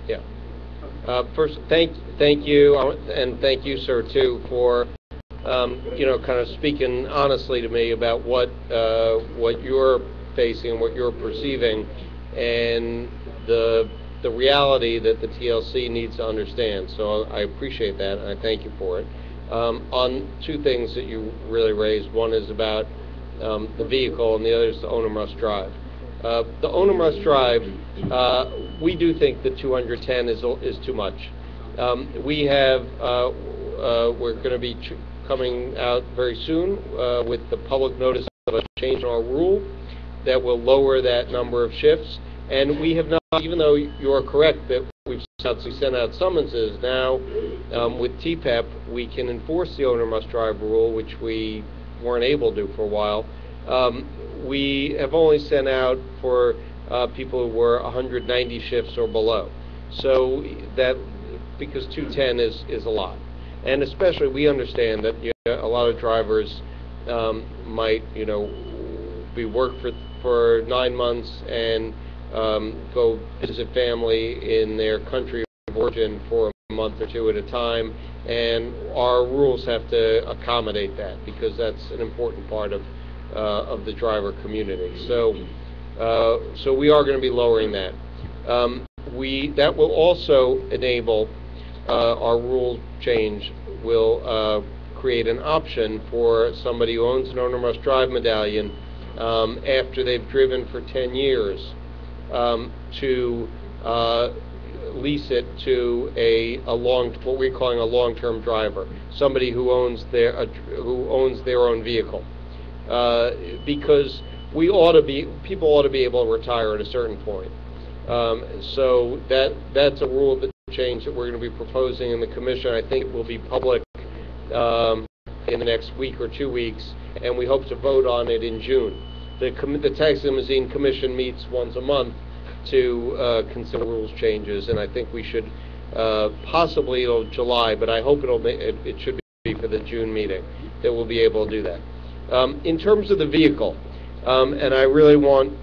yeah. First, thank you, and thank you, sir, too, for kind of speaking honestly to me about what you're facing, what you're perceiving, and the reality that the TLC needs to understand. So I appreciate that, and I thank you for it. On two things that you really raised, one is about the vehicle, and the other is the owner must drive. The owner must drive. We do think that 210 is too much. We have we're going to be coming out very soon with the public notice of a change in our rule that will lower that number of shifts. And we have not, even though you are correct that we've sent out summonses, now with TPEP we can enforce the owner must drive rule, which we weren't able to do for a while. We have only sent out for people who were 190 shifts or below. So that, because 210 is a lot. And especially we understand that a lot of drivers might be worked for 9 months and go visit family in their country of origin for a month or two at a time, and our rules have to accommodate that because that's an important part of the driver community. So we are going to be lowering that. That will also enable our rule change will create an option for somebody who owns an owner must drive medallion after they've driven for 10 years to lease it to what we're calling a long-term driver, somebody who owns their own vehicle, because people ought to be able to retire at a certain point. So that's a rule change that we're going to be proposing in the commission. I think it will be public in the next week or 2 weeks, and we hope to vote on it in June. The Tax and Limousine Commission meets once a month to consider rules changes, and I think we should possibly it'll July, but I hope it should be for the June meeting that we'll be able to do that. In terms of the vehicle, and I really want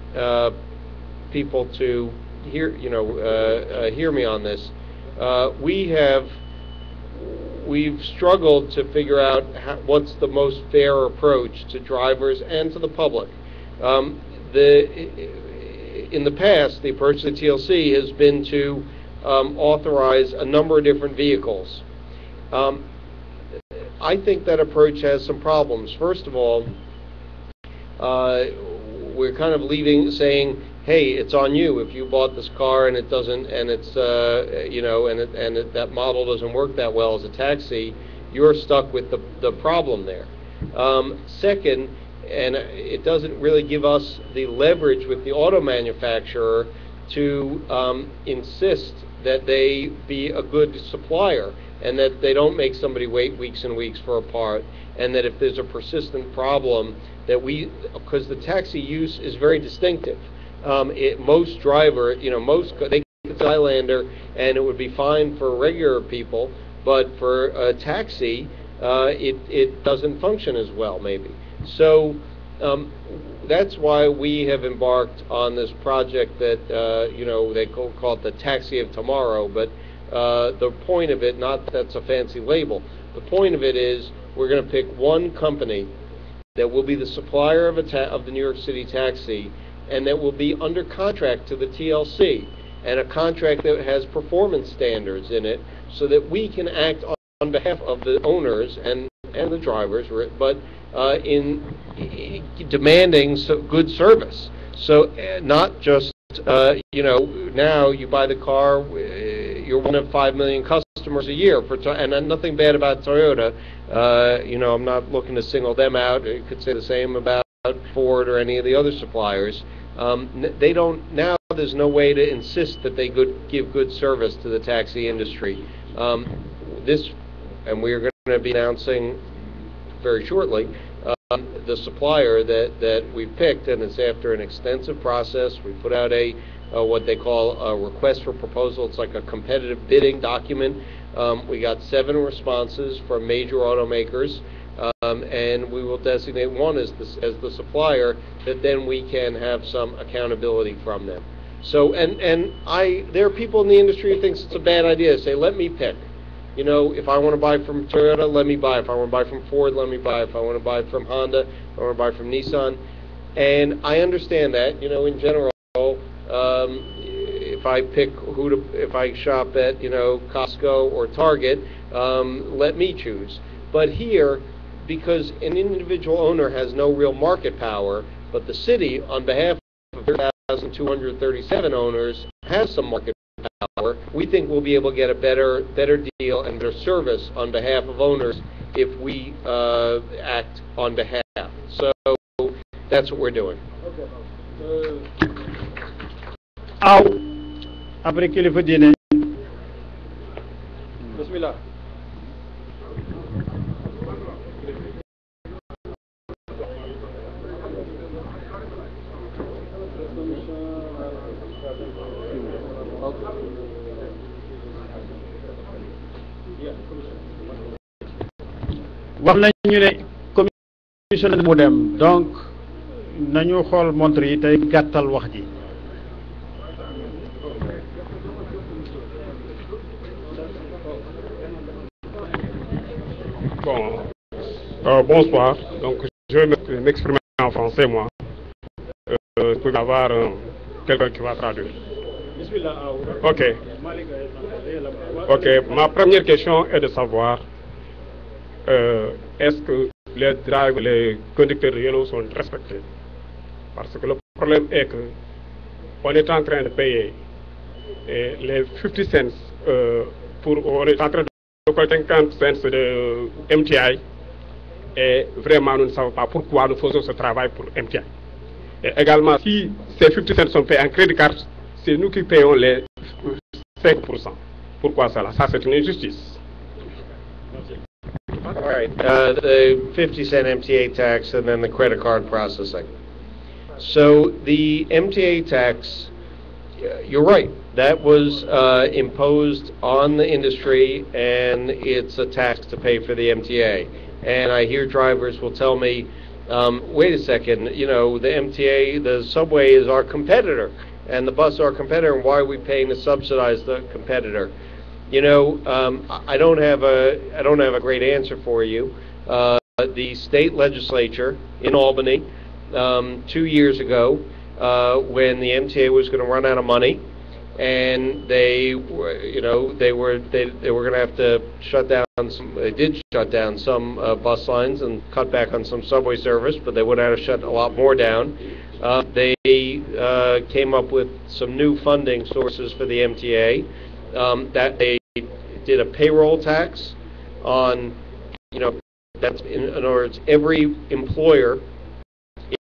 people to hear me on this. We've struggled to figure out what's the most fair approach to drivers and to the public. In the past, the approach to the TLC has been to authorize a number of different vehicles. I think that approach has some problems. First of all, we're kind of saying, hey, it's on you if you bought this car and it doesn't, and it's that model doesn't work that well as a taxi. You're stuck with the problem there. Second, and it doesn't really give us the leverage with the auto manufacturer to insist that they be a good supplier and that they don't make somebody wait weeks and weeks for a part, and that if there's a persistent problem because the taxi use is very distinctive. Most driver, they get to Highlander and it would be fine for regular people, but for a taxi, it doesn't function as well, maybe. So that's why we have embarked on this project that, they call it the Taxi of Tomorrow, but the point of it, not that that's a fancy label, the point of it is we're going to pick one company that will be the supplier of the New York City taxi, and that will be under contract to the TLC, and a contract that has performance standards in it, so that we can act on behalf of the owners and the drivers, but in demanding good service. So not just, now you buy the car, you're one of 5 million customers a year, and nothing bad about Toyota. I'm not looking to single them out. You could say the same about Ford or any of the other suppliers. There's no way to insist that they give good service to the taxi industry. And we're going to be announcing very shortly the supplier that we picked, and it's after an extensive process. We put out what they call a request for proposal. It's like a competitive bidding document. We got 7 responses from major automakers. And we will designate one as the supplier, that then we can have some accountability from them. So, there are people in the industry who think it's a bad idea to say, let me pick. If I want to buy from Toyota, let me buy. If I want to buy from Ford, let me buy. If I want to buy from Honda, if I want to buy from Nissan. And I understand that, in general, if I shop at, Costco or Target, let me choose. But here, because an individual owner has no real market power, but the city, on behalf of 3,237 owners, has some market power, we think we'll be able to get a better deal and better service on behalf of owners if we act on behalf. So that's what we're doing. Après qu'il faut dire. Bismillah. wax nañu ne commissionnaire mu dem, donc nañu xool montre yi tey gàttal wax ji. Bonsoir, donc je vais m'exprimer en français, moi. Je peux avoir quelqu'un qui va traduire. Ok, ma première question est de savoir est-ce que les conducteurs de yellow sont respectés? Parce que le problème est que on est en train de payer Et les 50 cents on est en train de collecter 50 cents de MTI. Et vraiment, nous ne savons pas pourquoi nous faisons ce travail pour MTI. Et également, si ces 50 cents sont payés en crédit card, c'est nous qui payons les 5%. Pourquoi cela? Ça, c'est une injustice. All right, the 50-cent MTA tax and then the credit card processing. So the MTA tax, you're right, that was imposed on the industry, and it's a tax to pay for the MTA. And I hear drivers will tell me, wait a second, you know, the MTA, the subway is our competitor, and the bus our competitor, and why are we paying to subsidize the competitor? You know, I don't have a great answer for you. The state legislature in Albany 2 years ago, when the MTA was going to run out of money, and they were going to have to shut down some. They did shut down some bus lines and cut back on some subway service, but they would have to shut a lot more down. They came up with some new funding sources for the MTA. That they did a payroll tax on, you know, that's in other words, every employer,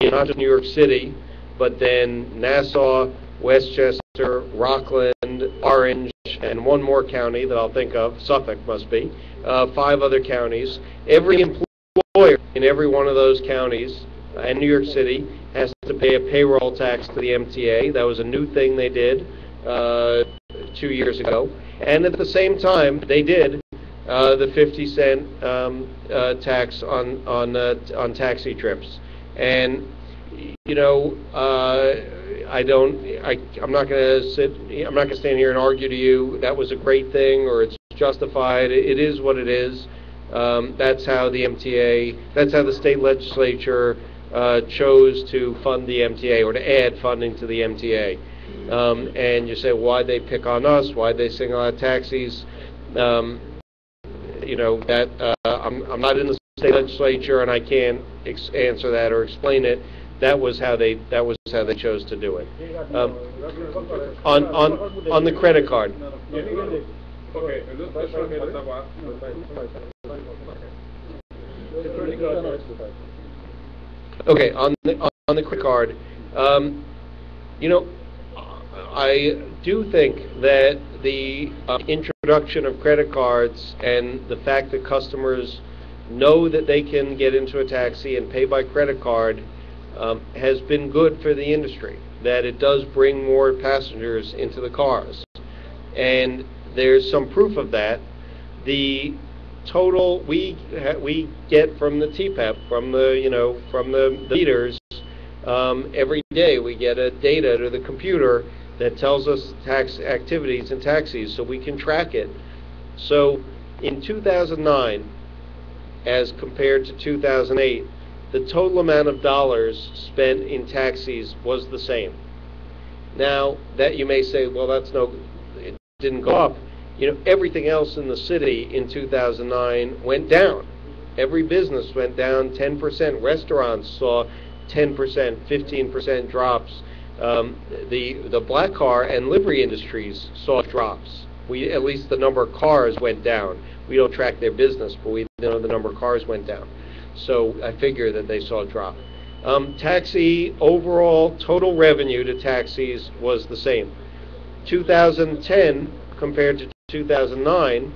not just New York City, but then Nassau, Westchester, Rockland, Orange, and one more county that I'll think of, Suffolk must be, 5 other counties. Every employer in every one of those counties and New York City has to pay a payroll tax to the MTA. That was a new thing they did 2 years ago. And at the same time, they did the 50-cent tax on taxi trips. And you know, I'm not going to stand here and argue to you that was a great thing or it's justified. It is what it is. That's how the MTA, that's how the state legislature chose to fund the MTA or to add funding to the MTA. And you say, why'd they pick on us? Why'd they single out taxis? You know, that I'm not in the state legislature and I can't answer that or explain it. That was how they chose to do it. On the credit card. Okay, on the credit card. You know, I do think that the introduction of credit cards and the fact that customers know that they can get into a taxi and pay by credit card has been good for the industry, that it does bring more passengers into the cars. And there's some proof of that. The total we get from the TPEP, from the meters, every day we get a data to the computer that tells us tax activities in taxis, so we can track it. So in 2009, as compared to 2008, the total amount of dollars spent in taxis was the same. Now, that you may say, well, it didn't go up. You know, everything else in the city in 2009 went down. Every business went down 10%. Restaurants saw 10%, 15% drops. The black car and livery industries saw drops. At least the number of cars went down. We don't track their business, but we know the number of cars went down. So I figure that they saw a drop. Taxi overall total revenue to taxis was the same. 2010 compared to 2009,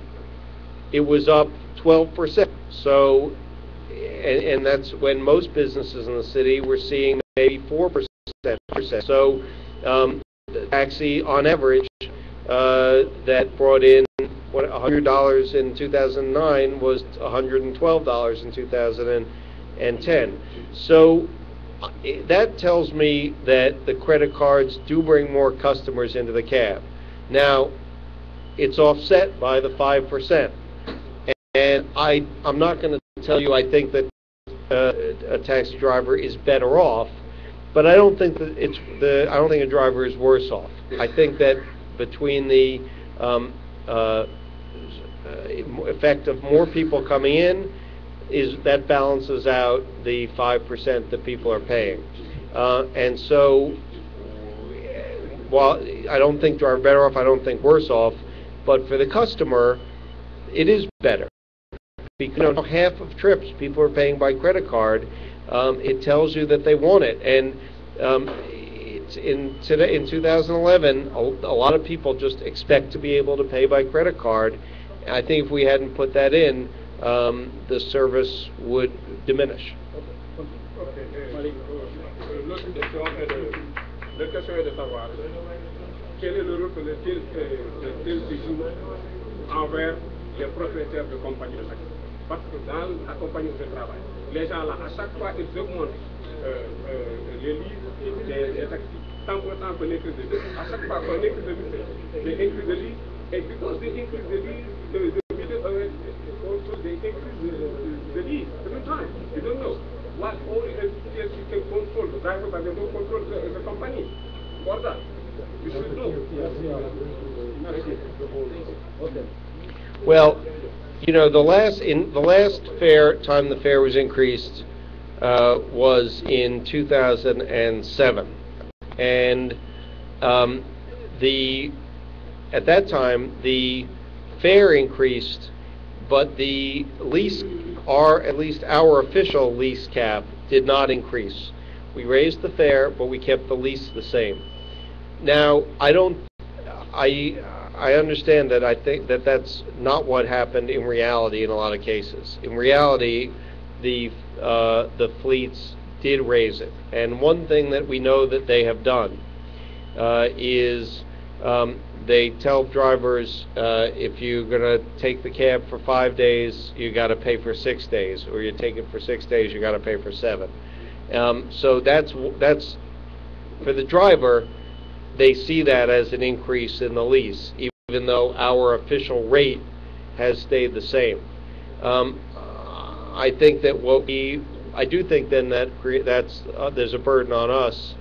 it was up 12%. So, and that's when most businesses in the city were seeing maybe 4%. So, the taxi on average that brought in $100 in 2009 was $112 in 2010. So that tells me that the credit cards do bring more customers into the cab. Now, it's offset by the 5%. And I'm not going to tell you I think that a taxi driver is better off, but I don't think that I don't think a driver is worse off. I think that between the effect of more people coming in, that balances out the 5% that people are paying. And so while I don't think are better off, I don't think worse off, but for the customer, it is better. Because half of trips people are paying by credit card. It tells you that they want it, and in 2011, a lot of people just expect to be able to pay by credit card. I think if we hadn't put that in, the service would diminish. La question est de savoir quel est le rôle que le TLC joue envers les propriétaires de compagnies de taxi. Parce que dans la compagnie où je travaille, les gens là, à chaque fois, ils augmentent les livres des taxis. Tant qu'on increase the livre. À chaque fois qu'on increase the livre, they increase the livre. And because they increase the livre, the middle also they increase the livre every time. You don't know. What only the TLC can control the driver, but they don't control the company. For that, you should know. Well, the last time the fare was increased was in 2007, and at that time the fare increased, but the lease, at least our official lease cap, did not increase. We raised the fare, but we kept the lease the same. Now, I understand that. I think that that's not what happened in reality in a lot of cases. In reality, the fleets did raise it, and one thing that we know that they have done is they tell drivers, if you're going to take the cab for 5 days, you got to pay for 6 days, or you take it for 6 days, you got to pay for 7. So that's for the driver. They see that as an increase in the lease, even though our official rate has stayed the same. I think that I do think then that there's a burden on us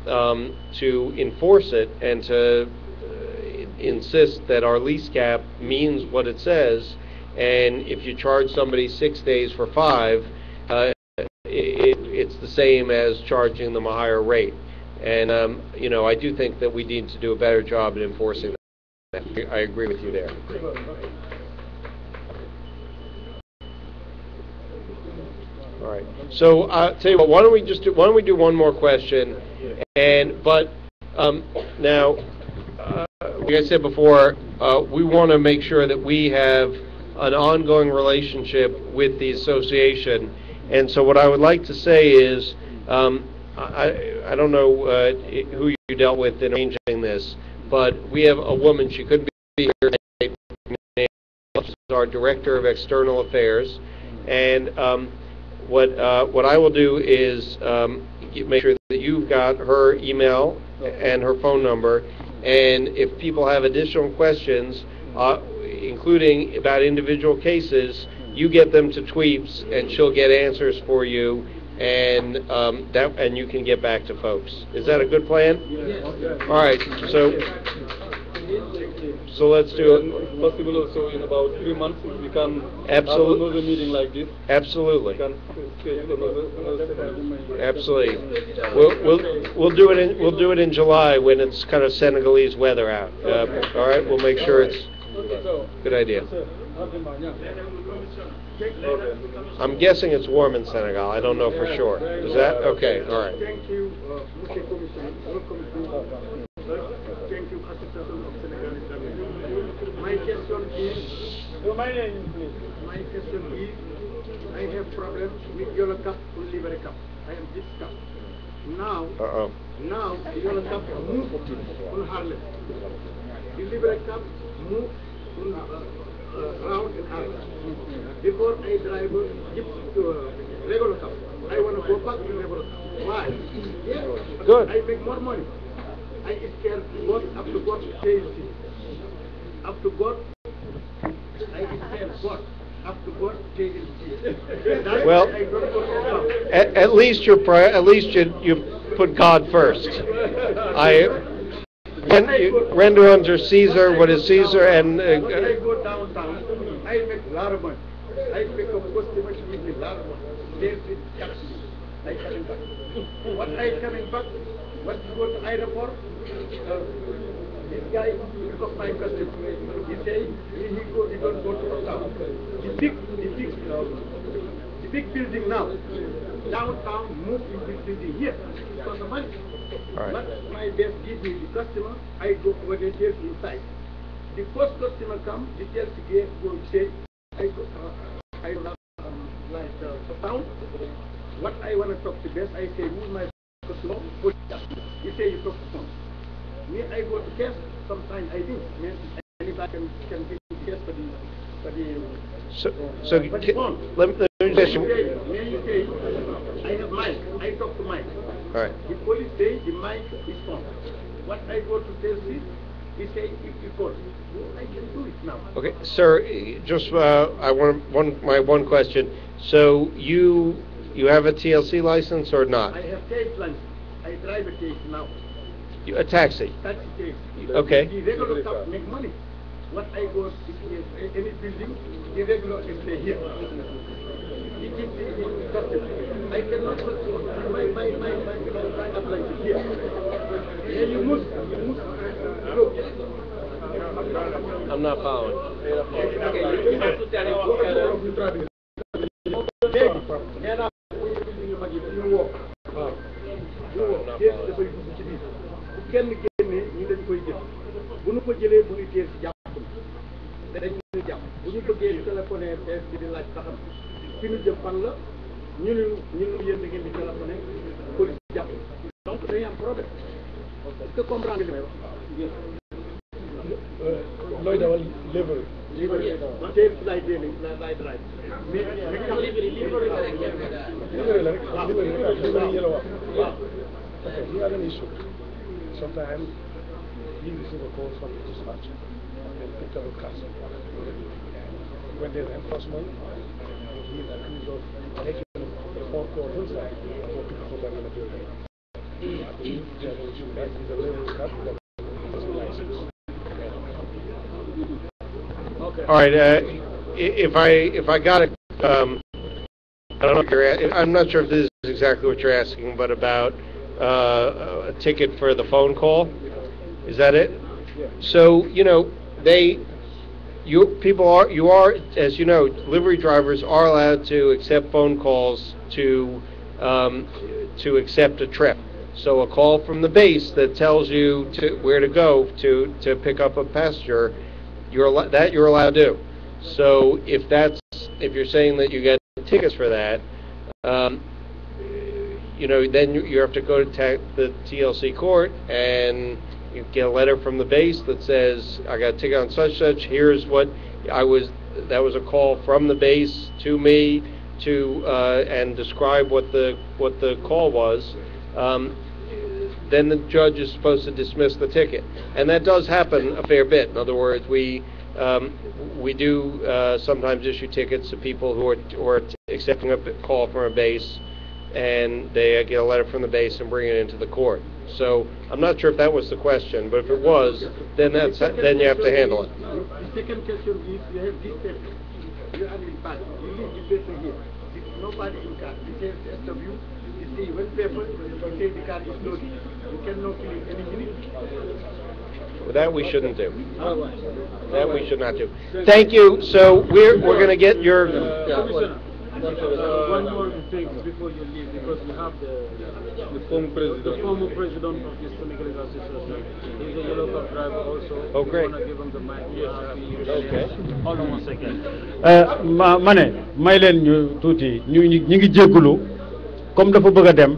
to enforce it and to insist that our lease cap means what it says, and if you charge somebody 6 days for 5, it's the same as charging them a higher rate. And I do think that we need to do a better job at enforcing that. I agree with you there. All right. So tell you what, why don't we do one more question, but now. Like I said before, we want to make sure that we have an ongoing relationship with the association, and so what I would like to say is, I don't know who you dealt with in arranging this, but we have a woman. She couldn't be here today. She's our Director of External Affairs, and what I will do is make sure that you've got her email and her phone number. And if people have additional questions, including about individual cases, you get them to Tweeps, and she'll get answers for you, and you can get back to folks. Is that a good plan? Yes. All right. So let's do it. Possible also in about 3 months we can have another meeting like this. Absolutely. We can schedule another Absolutely. We'll do it in July when it's kind of Senegalese weather out. All right. We'll make sure it's good idea. I'm guessing it's warm in Senegal. I don't know for sure. Is that okay? All right. Thank you, Mr. Commissioner. Thank you, Association of Senegalese. My question is, I have problems with yellow cup to liver cup. I am this cup. Now the yellow cup move on Harlem. The liver cup move around in Harlem. Before I drive regular cup, I want to go back to regular cup. Why? Good. I make more money. I scared God up to God TLC. Up to God, I scared God. Up to God TLC. Well, I don't go to at least you put God first. Render unto Caesar what is Caesar, and when I go downtown, I make a lot of money. I become customer to make a lot of money. There's it taxi. I coming back. What I coming back, When you go to airport, this guy pick up my customer. He say he don't go to the town. The big building now, downtown, move in big building here. For the money. All right. But my best give me the customer, I go over the sales inside. The first customer come, the sales go say, I love like the town. What I want to talk to best, I say, who's my customer? You say you talk to phone. Me, I go to cash, sometimes I do. Anybody can give me cash for the let me just... you say, I have mic, I talk to mic. All right. The police say the mic is on. What I go to tell this, he say if you call, I can do it now. Okay, sir. Just I want my one question. So you have a TLC license or not? I have taxi license. I drive a taxi now. A taxi. Taxi taxi. Okay. The regular cab make money. What I go to any building, the regular is stay here. I cannot put my appliance here. And you must look. I'm not following. kenn génne ñu dañ koy jël bu ñu ko jëlee bu ñu teel si jàpp dañ ñu jàpp bu ñu bëggee téléphoné tees bi di laaj taxam fi ñu jëm fan la ñu yéen da ngeen di téléphoné police jàpp donc dañuy am problème est-ce que comprendre li may wax looy dawal livreur man tey laay déeli laay drive mais livreur la rek livreur yi la wax okay you have an issue sometimes you receive a call from the dispatcher and pick up a customer. And when there's enforcement, he's accused of making the phone calls inside for people who are in the building. I believe that he's a little cut because he has a license. Okay. All right. If I got it, I don't know if you're. I'm not sure if this is exactly what you're asking, but about a ticket for the phone call. Is that it? Yeah. So people are, as you know, delivery drivers are allowed to accept phone calls to accept a trip. So a call from the base that tells you where to go to pick up a passenger, you're allowed to do. So if you're saying that you get tickets for that, then you have to go to the TLC court and you get a letter from the base that says, I got a ticket on such. Here's what that was a call from the base to me and describe what the call was. Then the judge is supposed to dismiss the ticket, and that does happen a fair bit. In other words, we do sometimes issue tickets to people who are accepting a call from a base, and they get a letter from the base and bring it into the court. So I'm not sure if that was the question, but if it was, then you have to handle it. The second question is, you have this paper. You are in fact, you leave the paper here. There's nobody in car. This is SW. You see one paper, you say the car is loaded. You cannot leave any minute. Well, that we shouldn't do. That we should not do. Thank you. So we're going to get your... One more thing before you leave, because we have the former president of the Islamic Legal Association. He's a yellow cab driver also. Oh, great. You want to give him the mic? Yes. Okay. Hold on 1 second. ma ne may leen ñu tuuti ñu ngi jéggulu comme dafa bëgg a dem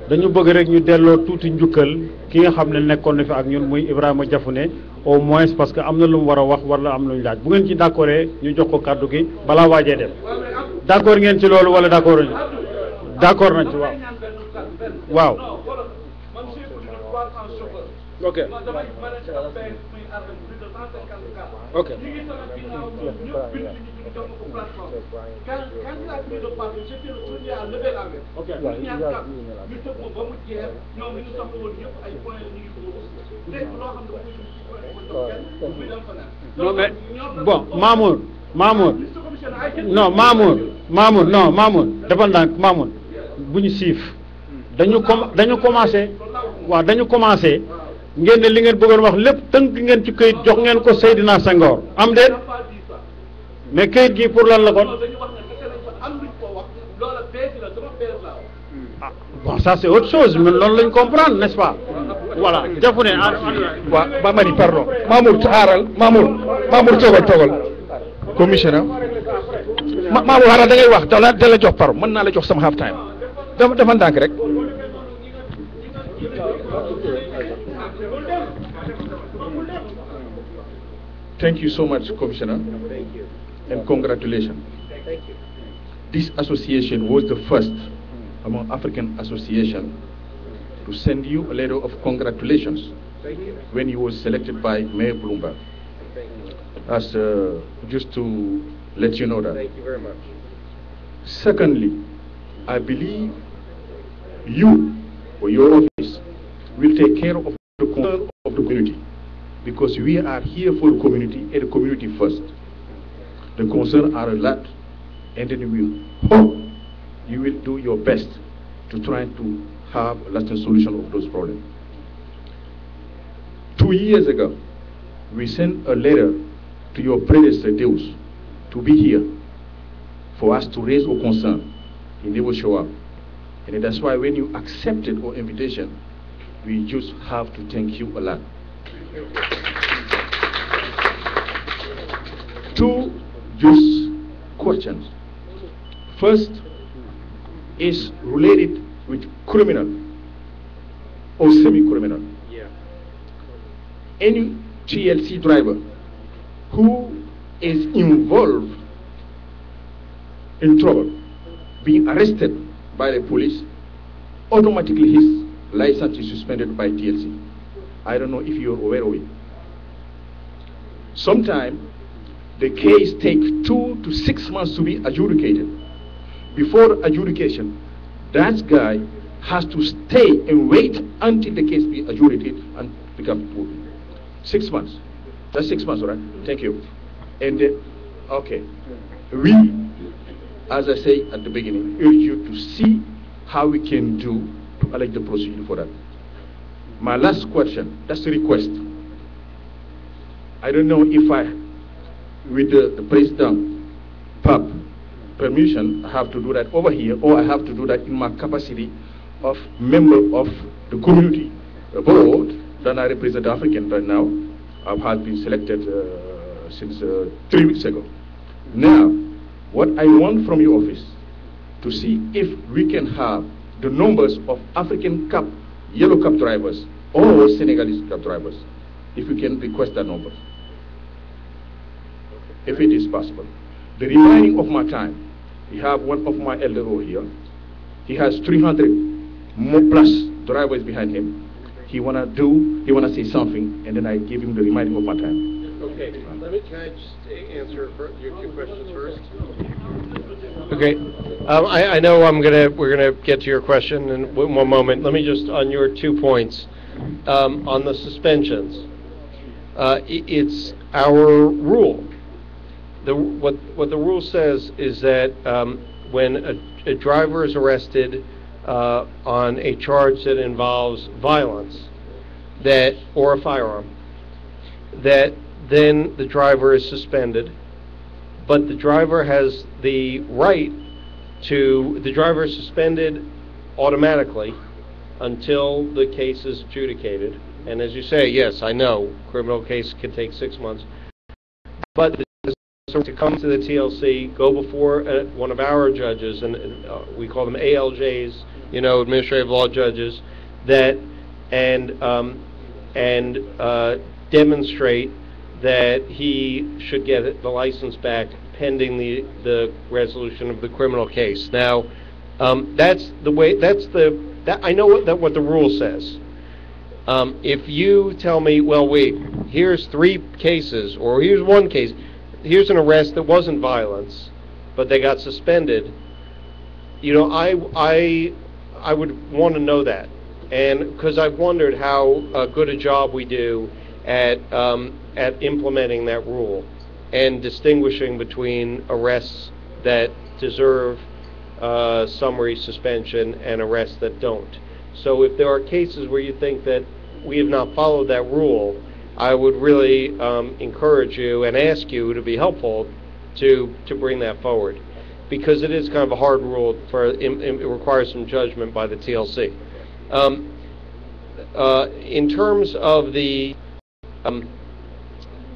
dañu bëgg rek ñu delloo tuuti njukkal ki nga xam ne nekkoon na fi ak ñun muy Ibrahima Jafune au moins parce que am na lu mu war a wax wala am lu ñu laaj bu ngeen ci d'accord ñu jox ko kàddu gi balaa waajee dem d'accord ngeen ci loolu wala d'accord nañu d'accord nañ ci waaw ok ok non mais bon Mamour defal ndànk Mamour bu ñu siif dañu commencé waaw dañu commencé ngeen ne li ngeen bëggoon wax lépp tënk ngeen ci këyit jox ngeen ko Seydina Senghor am déet mais këyit gi pour lan la kon ah bon ça c'est autre chose mais loolu lañ comprendre n'est-ce pas voilà defu ne waaw ma ni pardon Mamour xaaral Mamour toogal commissioner Mamour xaaral da ngay wax da la jox par mën naa la jox sama half time dafa ndànk rek. Thank you so much, Commissioner. Thank you. And congratulations. Thank you. This association was the first among African associations to send you a letter of congratulations Thank you. when you was selected by Mayor Bloomberg. Thank you. As just to let you know that. Thank you very much. Secondly, I believe you or your office will take care of the concern of the community, because we are here for the community and the community first. The concerns are a lot, and then we hope you will do your best to try to have a lasting solution of those problems. 2 years ago, we sent a letter to your predecessor Deus to be here for us to raise our concern. He never showed up. And that's why when you accepted our invitation, we just have to thank you a lot. Two just questions. First is related with criminal or semi-criminal. Yeah. Any TLC driver who is involved in trouble, being arrested by the police, automatically his license is suspended by TLC. I don't know if you're aware of it. Sometimes the case takes 2 to 6 months to be adjudicated. Before adjudication, that guy has to stay and wait until the case be adjudicated and become poor. 6 months. That's 6 months, all right? Thank you. And okay, we, as I say at the beginning, urge you to see how we can do to elect the procedure for that. My last question, that's a request. I don't know if I, with the President Pub permission, I have to do that over here, or I have to do that in my capacity of member of the community board that I represent African right now. I have been selected since 3 weeks ago. Now, what I want from your office to see if we can have the numbers of African Cup, Yellow Cup drivers or Senegalese Cup drivers, if we can request that number, if it is possible. The remaining of my time, we have one of my elder here. He has 300 more plus drivers behind him. He wanna say something, and then I give him the remaining of my time. Okay, can I just answer your 2 questions first? Okay, I know we're gonna get to your question in one moment. Let me just, on your 2 points, on the suspensions, it's our rule. What the rule says is that when a driver is arrested on a charge that involves violence, or a firearm, that then the driver is suspended, but the driver has the right to, the driver is suspended automatically until the case is adjudicated. And as you say, yes, I know, criminal case can take 6 months, but to come to the TLC, go before one of our judges, and we call them ALJs, administrative law judges, that and demonstrate that he should get the license back pending the resolution of the criminal case. Now, that's the way. I know what the rule says. If you tell me, well, wait, here's 3 cases, or here's 1 case, here's an arrest that wasn't violence, but they got suspended, I would want to know that, and because I've wondered how good a job we do at implementing that rule and distinguishing between arrests that deserve summary suspension and arrests that don't. So if there are cases where you think that we have not followed that rule, I would really encourage you and ask you to be helpful to bring that forward, because it is kind of a hard rule. It requires some judgment by the TLC. In terms of the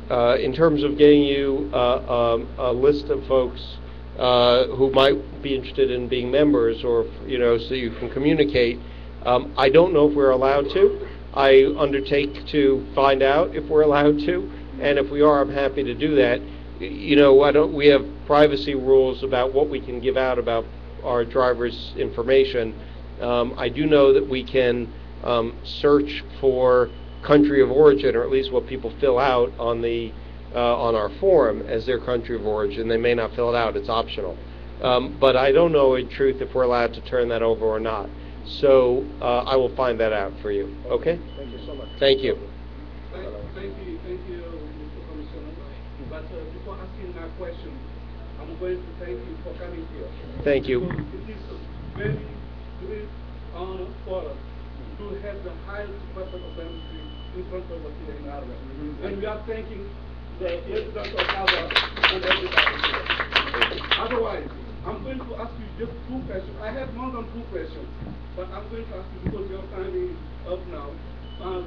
in terms of getting you a list of folks who might be interested in being members, or so you can communicate, I don't know if we're allowed to. I undertake to find out if we're allowed to, and if we are, I'm happy to do that. We have privacy rules about what we can give out about our drivers' information. I do know that we can search for country of origin, or at least what people fill out on the on our form as their country of origin. They may not fill it out; it's optional. But I don't know in truth if we're allowed to turn that over or not. So I will find that out for you. Okay? Thank you so much. Thank you. Thank you, Mr. Commissioner. But before asking my question, I'm going to thank you for coming here. Thank you. It is a very great honor for us to have the highest person of industry in front of us here in Ireland. And we are thanking the President of Ireland and everybody here. Otherwise, I'm going to ask you just 2 questions. I have more than 2 questions, but I'm going to ask you because your time is up now.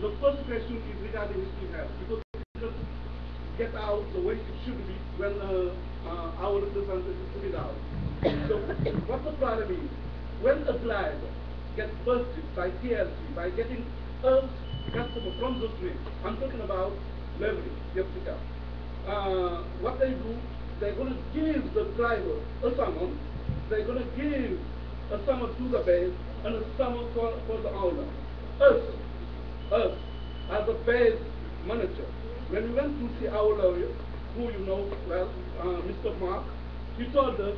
The first question is regarding history health, because it doesn't get out the way it should be when our representatives put it out. So what the problem is, when a driver gets busted by TLC, by getting a customer from the street, I'm talking about Leverage, Yassky, what they do, they're going to give the driver a summons, they're going to give a summons to the base and a summons for the owner. Us, as a base manager, when we went to see our lawyer, who you know well, Mr. Mark, he told us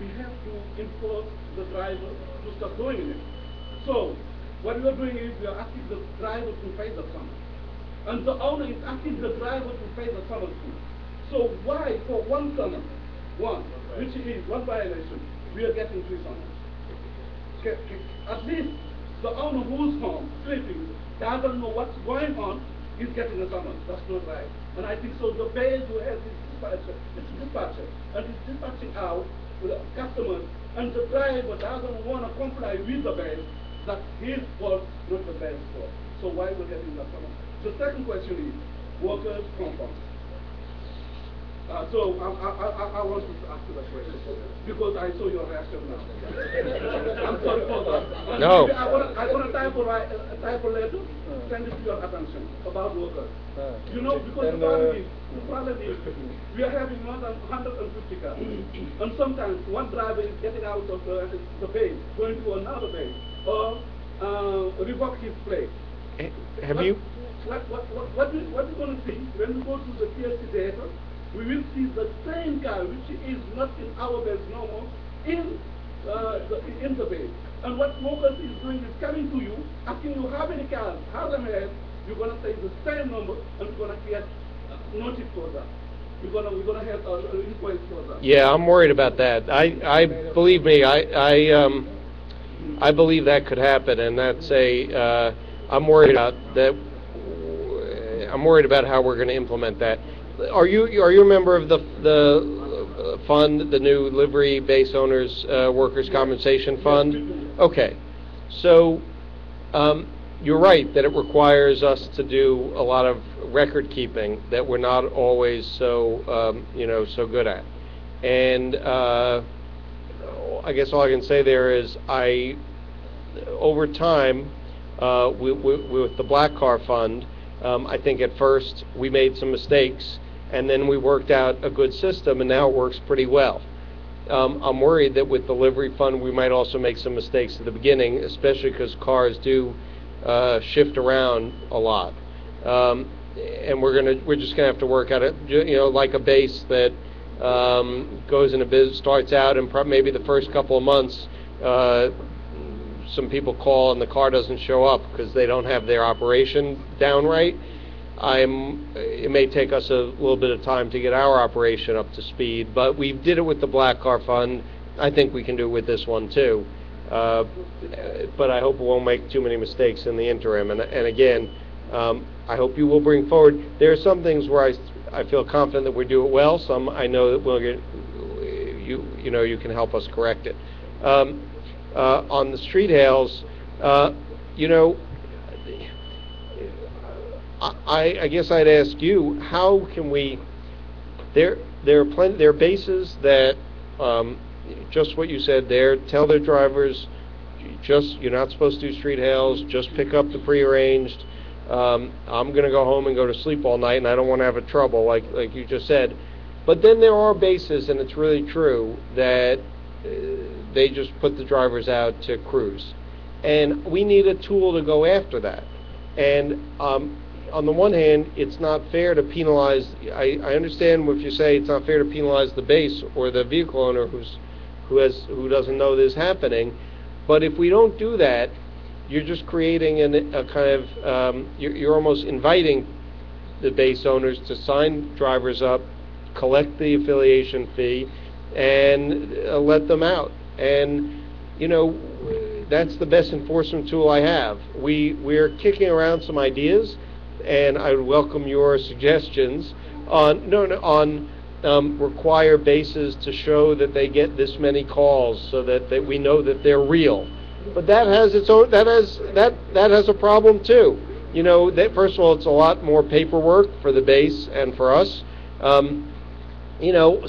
we have to enforce the driver to stop doing it. So, what we are doing is we are asking the driver to pay the summons. And the owner is asking the driver to pay the summons fee. So why, for one summons, which is one violation, we are getting 3 summons? At least the owner who's home, sleeping, doesn't know what's going on, is getting a summons. That's not right. And I think so the base who has this dispatcher, and it's dispatching out with customers, and the driver doesn't want to comply with the base, that's his fault, not the base fault. So why we're getting that summons? The second question is workers' compound. So I want to ask you that question because I saw your reaction now. I'm sorry for that. No. I'm going to type a letter, send it to your attention about workers. Because the problem is we are having more than 150 cars, and sometimes one driver is getting out of the base, going to another base, or revoke his plate. What we're going to see when we go to the TLC data, we will see the same car, which is not in our base no more, in the base. And what Focus is doing is coming to you, asking you how many cars, how many have, you're going to say the same number, and we're going to get notice for that. We're going to have an inquiry for that. Yeah, I'm worried about that. I believe me, I believe that could happen, and that's I'm worried about that. I'm worried about how we're going to implement that. Are you a member of the fund, the new Livery Base Owners Workers' Compensation Fund? Okay, so you're right that it requires us to do a lot of record keeping that we're not always so so good at. And I guess all I can say there is over time with the Black Car Fund. I think at first we made some mistakes, and then we worked out a good system, and now it works pretty well. I'm worried that with the livery fund we might also make some mistakes at the beginning, especially because cars do shift around a lot, and we're just gonna have to work at it, like a base that goes in a business, starts out, and maybe the first couple of months some people call and the car doesn't show up because they don't have their operation down right. It may take us a little bit of time to get our operation up to speed, but we did it with the Black Car Fund. I think we can do it with this one too. but I hope we won't make too many mistakes in the interim. And again, I hope you will bring forward. There are some things where I feel confident that we do it well. Some I know that we'll get, you can help us correct it. On the street hails, I guess I'd ask you, how can we? There are bases that, just what you said there, tell their drivers, you're not supposed to do street hails, just pick up the prearranged. I'm going to go home and go to sleep all night, and I don't want to have a trouble, like you just said. But then there are bases, and it's really true, that they just put the drivers out to cruise. And we need a tool to go after that. And on the one hand, it's not fair to penalize. I understand what you say. It's not fair to penalize the base or the vehicle owner who doesn't know this is happening. But if we don't do that, you're just creating a kind of you're almost inviting the base owners to sign drivers up, collect the affiliation fee, and let them out. And that's the best enforcement tool I have. We're kicking around some ideas, and I would welcome your suggestions on require bases to show that they get this many calls, so that we know that they're real. But that has its own that has a problem too. That first of all, it's a lot more paperwork for the base and for us.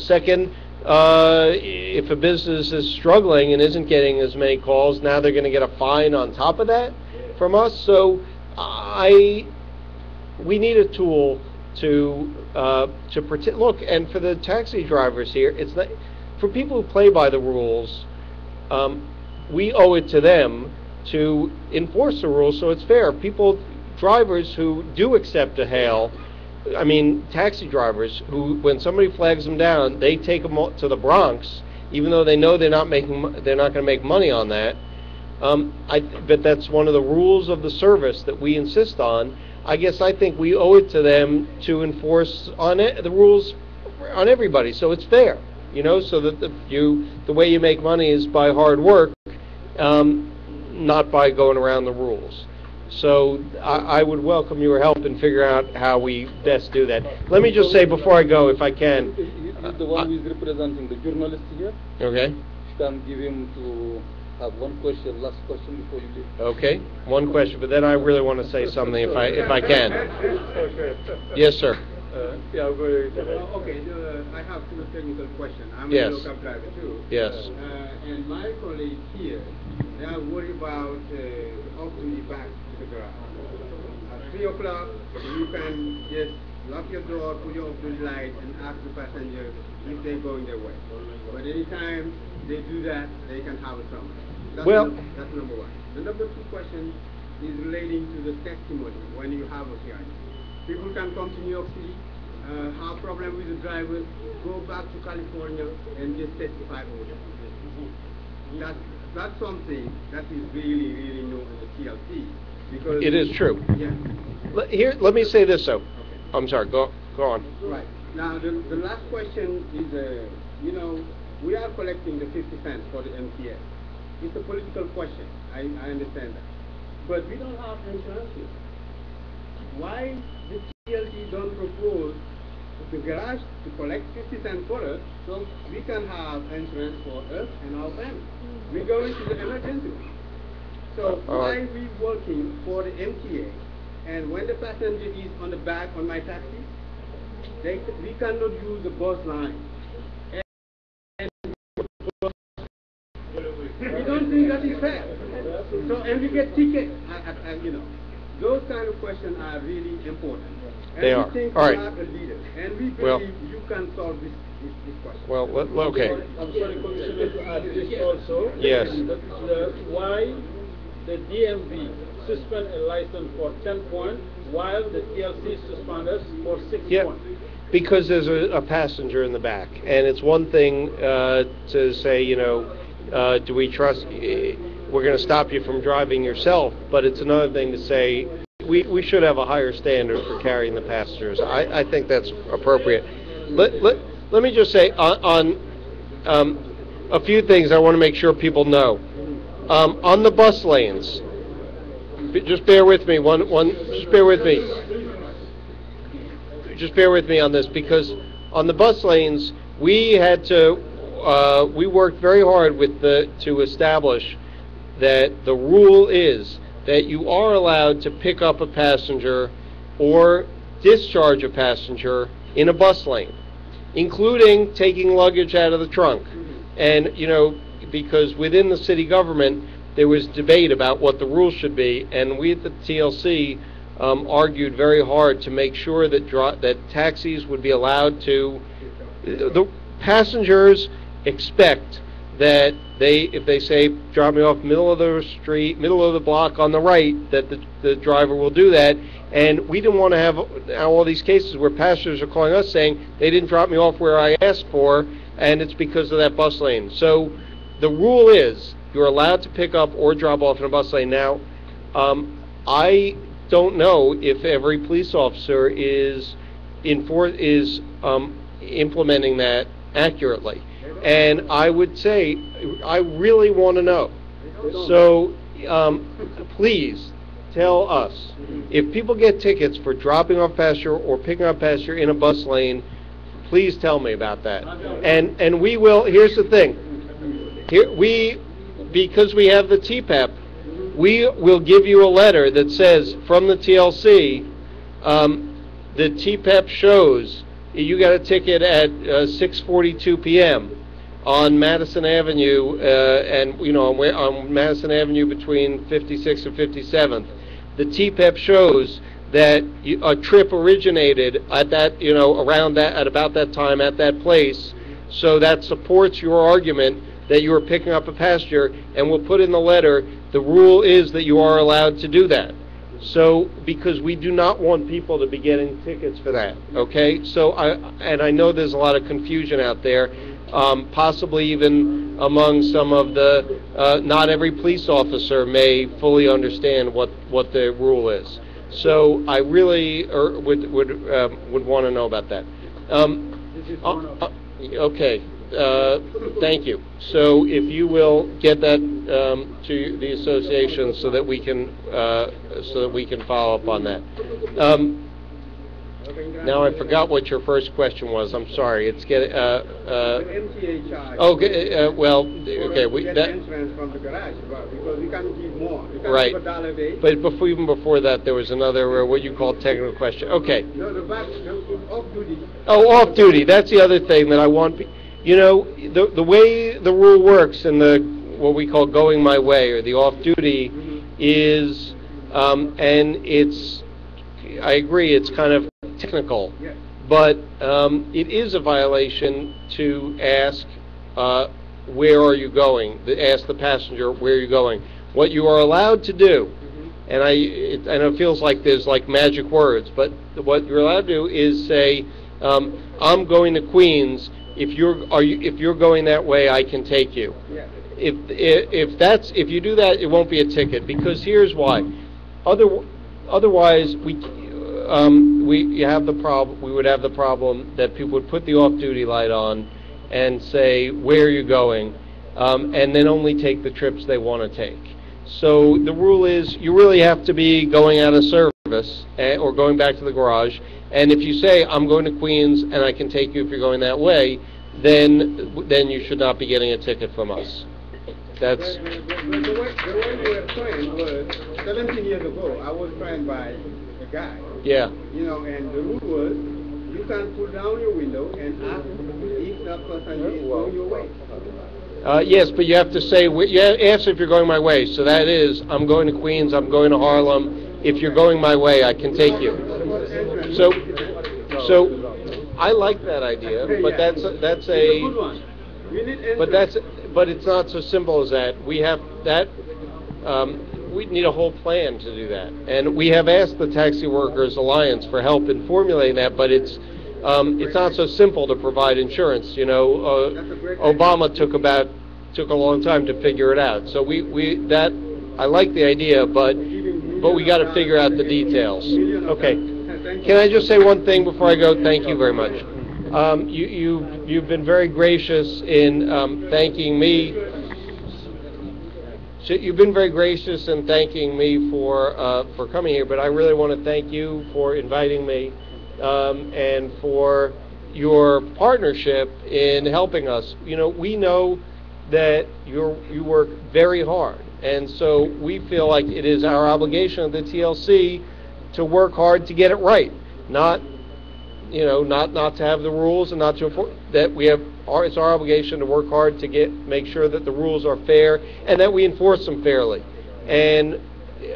Second, if a business is struggling and isn't getting as many calls, now they're going to get a fine on top of that from us. So we need a tool to protect. Look, and for the taxi drivers here, it's not for people who play by the rules. We owe it to them to enforce the rules so it's fair. Drivers who do accept a hail, taxi drivers who, when somebody flags them down, they take them to the Bronx, even though they know they're not going to make money on that. But that's one of the rules of the service that we insist on. I think we owe it to them to enforce the rules on everybody, so it's fair. So that the way you make money is by hard work, not by going around the rules. So I would welcome your help in figuring out how we best do that. Let me just say before I go, if I can. He's the one who is representing the journalist here. Okay. You can give him to have one question, last question before you leave. Okay, one question, but then I really want to say something if I can. Yes, sir. Yeah, okay, I have two technical questions. I'm a local driver too. Yes. And my colleagues here, they are worried about opening the back to the garage. At 3 o'clock, you can just lock your door, put your open light, and ask the passenger if they're going their way. But anytime they do that, they can have a trouble. That's number one. The number two question is relating to the testimony when you have a hearing. People can come to New York City, have problem with the drivers, go back to California, and just testify over there. That's something that is really, really new in the TLC. Because it is true. Yeah. Let me say this though. Okay. I'm sorry. Go on. Right. Now the last question is, we are collecting the 50 cents for the MTA. It's a political question. I understand that, but we don't have insurance here. Why the TLC don't propose the garage to collect 50 cents for us so we can have insurance for us and our family? We go into the emergency. So why are we working for the MTA? And when the passenger is on the back on my taxi, we cannot use the bus line. And we don't think that is fair. So, and we get tickets, those kind of questions are really important. And they are. We think all right. We are a leader, and we believe you can solve this question. Well, okay. I'm sorry, Commissioner, to add this also. Yes. Why the DMV suspend a license for 10 points while the TLC suspend us for 6 points? Because there's a passenger in the back, and it's one thing to say, do we trust? We're going to stop you from driving yourself, but it's another thing to say we should have a higher standard for carrying the passengers. I think that's appropriate. Let me just say on a few things I want to make sure people know. On the bus lanes, just bear with me. Just bear with me. Just bear with me on this, because on the bus lanes, we had to. We worked very hard to establish that the rule is that you are allowed to pick up a passenger or discharge a passenger in a bus lane, including taking luggage out of the trunk. And, because within the city government, there was debate about what the rules should be, and we at the TLC argued very hard to make sure that taxis would be allowed to. The passengers expect that if they say drop me off middle of the street, middle of the block on the right, that the driver will do that. And we didn't want to have all these cases where passengers are calling us saying they didn't drop me off where I asked for, and it's because of that bus lane. So the rule is you're allowed to pick up or drop off in a bus lane. Now, I don't know if every police officer is implementing that accurately. And I would say, I really want to know. So please tell us, if people get tickets for dropping off passenger or picking up passenger in a bus lane, please tell me about that. And we will, here's the thing, because we have the TPEP, we will give you a letter that says from the TLC, the TPEP shows you got a ticket at 6:42 p.m. on Madison Avenue, on Madison Avenue between 56th and 57th. The TPEP shows that a trip originated at that, around that, at about that time at that place. So that supports your argument that you are picking up a passenger, and we'll put in the letter, the rule is that you are allowed to do that. So, because we do not want people to be getting tickets for that, okay? So, I know there's a lot of confusion out there, possibly even among some of the, not every police officer may fully understand what the rule is. So, I really would want to know about that. Okay. Thank you. So if you will get that to the association so that we can follow up on that. Now I forgot what your first question was. I'm sorry. It's getting. MTA charge. Okay. Well. Okay. That entrance from the garage, because we can't give more. We can't right. give $1 a day. But even before that, there was another what you call technical question. Okay. No, the off duty. Oh, off duty. That's the other thing that I want. The way the rule works in the what we call going my way or the off duty is, and it's. I agree. It's kind of technical, but it is a violation to ask where are you going. Ask the passenger where you're going. What you are allowed to do, and it feels like there's like magic words, but what you're allowed to do is say, I'm going to Queens. If you're going that way, I can take you. If you do that, it won't be a ticket, because here's why. Otherwise, we would have the problem that people would put the off-duty light on and say, where are you going? And then only take the trips they want to take. So the rule is you really have to be going out of service or going back to the garage. And if you say, I'm going to Queens and I can take you if you're going that way, then you should not be getting a ticket from us. That's... The way we were trained was, 17 years ago, I was trained by a guy. Yeah. And the rule was, you can pull down your window and ask if that person is going your way. Yes, but you have to say, ask if you're going my way. So that is, I'm going to Queens, I'm going to Harlem. If you're going my way, I can take you. So I like that idea, but but it's not so simple as that. We have that. We need a whole plan to do that, and we have asked the Taxi Workers Alliance for help in formulating that. But it's not so simple to provide insurance. Obama took a long time to figure it out. So I like the idea, but we got to figure out the details. Okay. Can I just say one thing before I go? Thank you very much. You've been very gracious in thanking me. So you've been very gracious in thanking me for coming here, but I really want to thank you for inviting me and for your partnership in helping us. You know, we know that you work very hard, and so we feel like it is our obligation of the TLC to work hard to get it right, not to have the rules and not to enforce that. It's our obligation to work hard to make sure that the rules are fair and that we enforce them fairly. And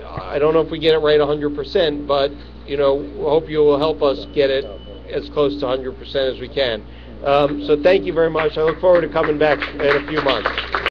I don't know if we get it right 100%, but we hope you will help us get it as close to 100% as we can. So thank you very much. I look forward to coming back in a few months.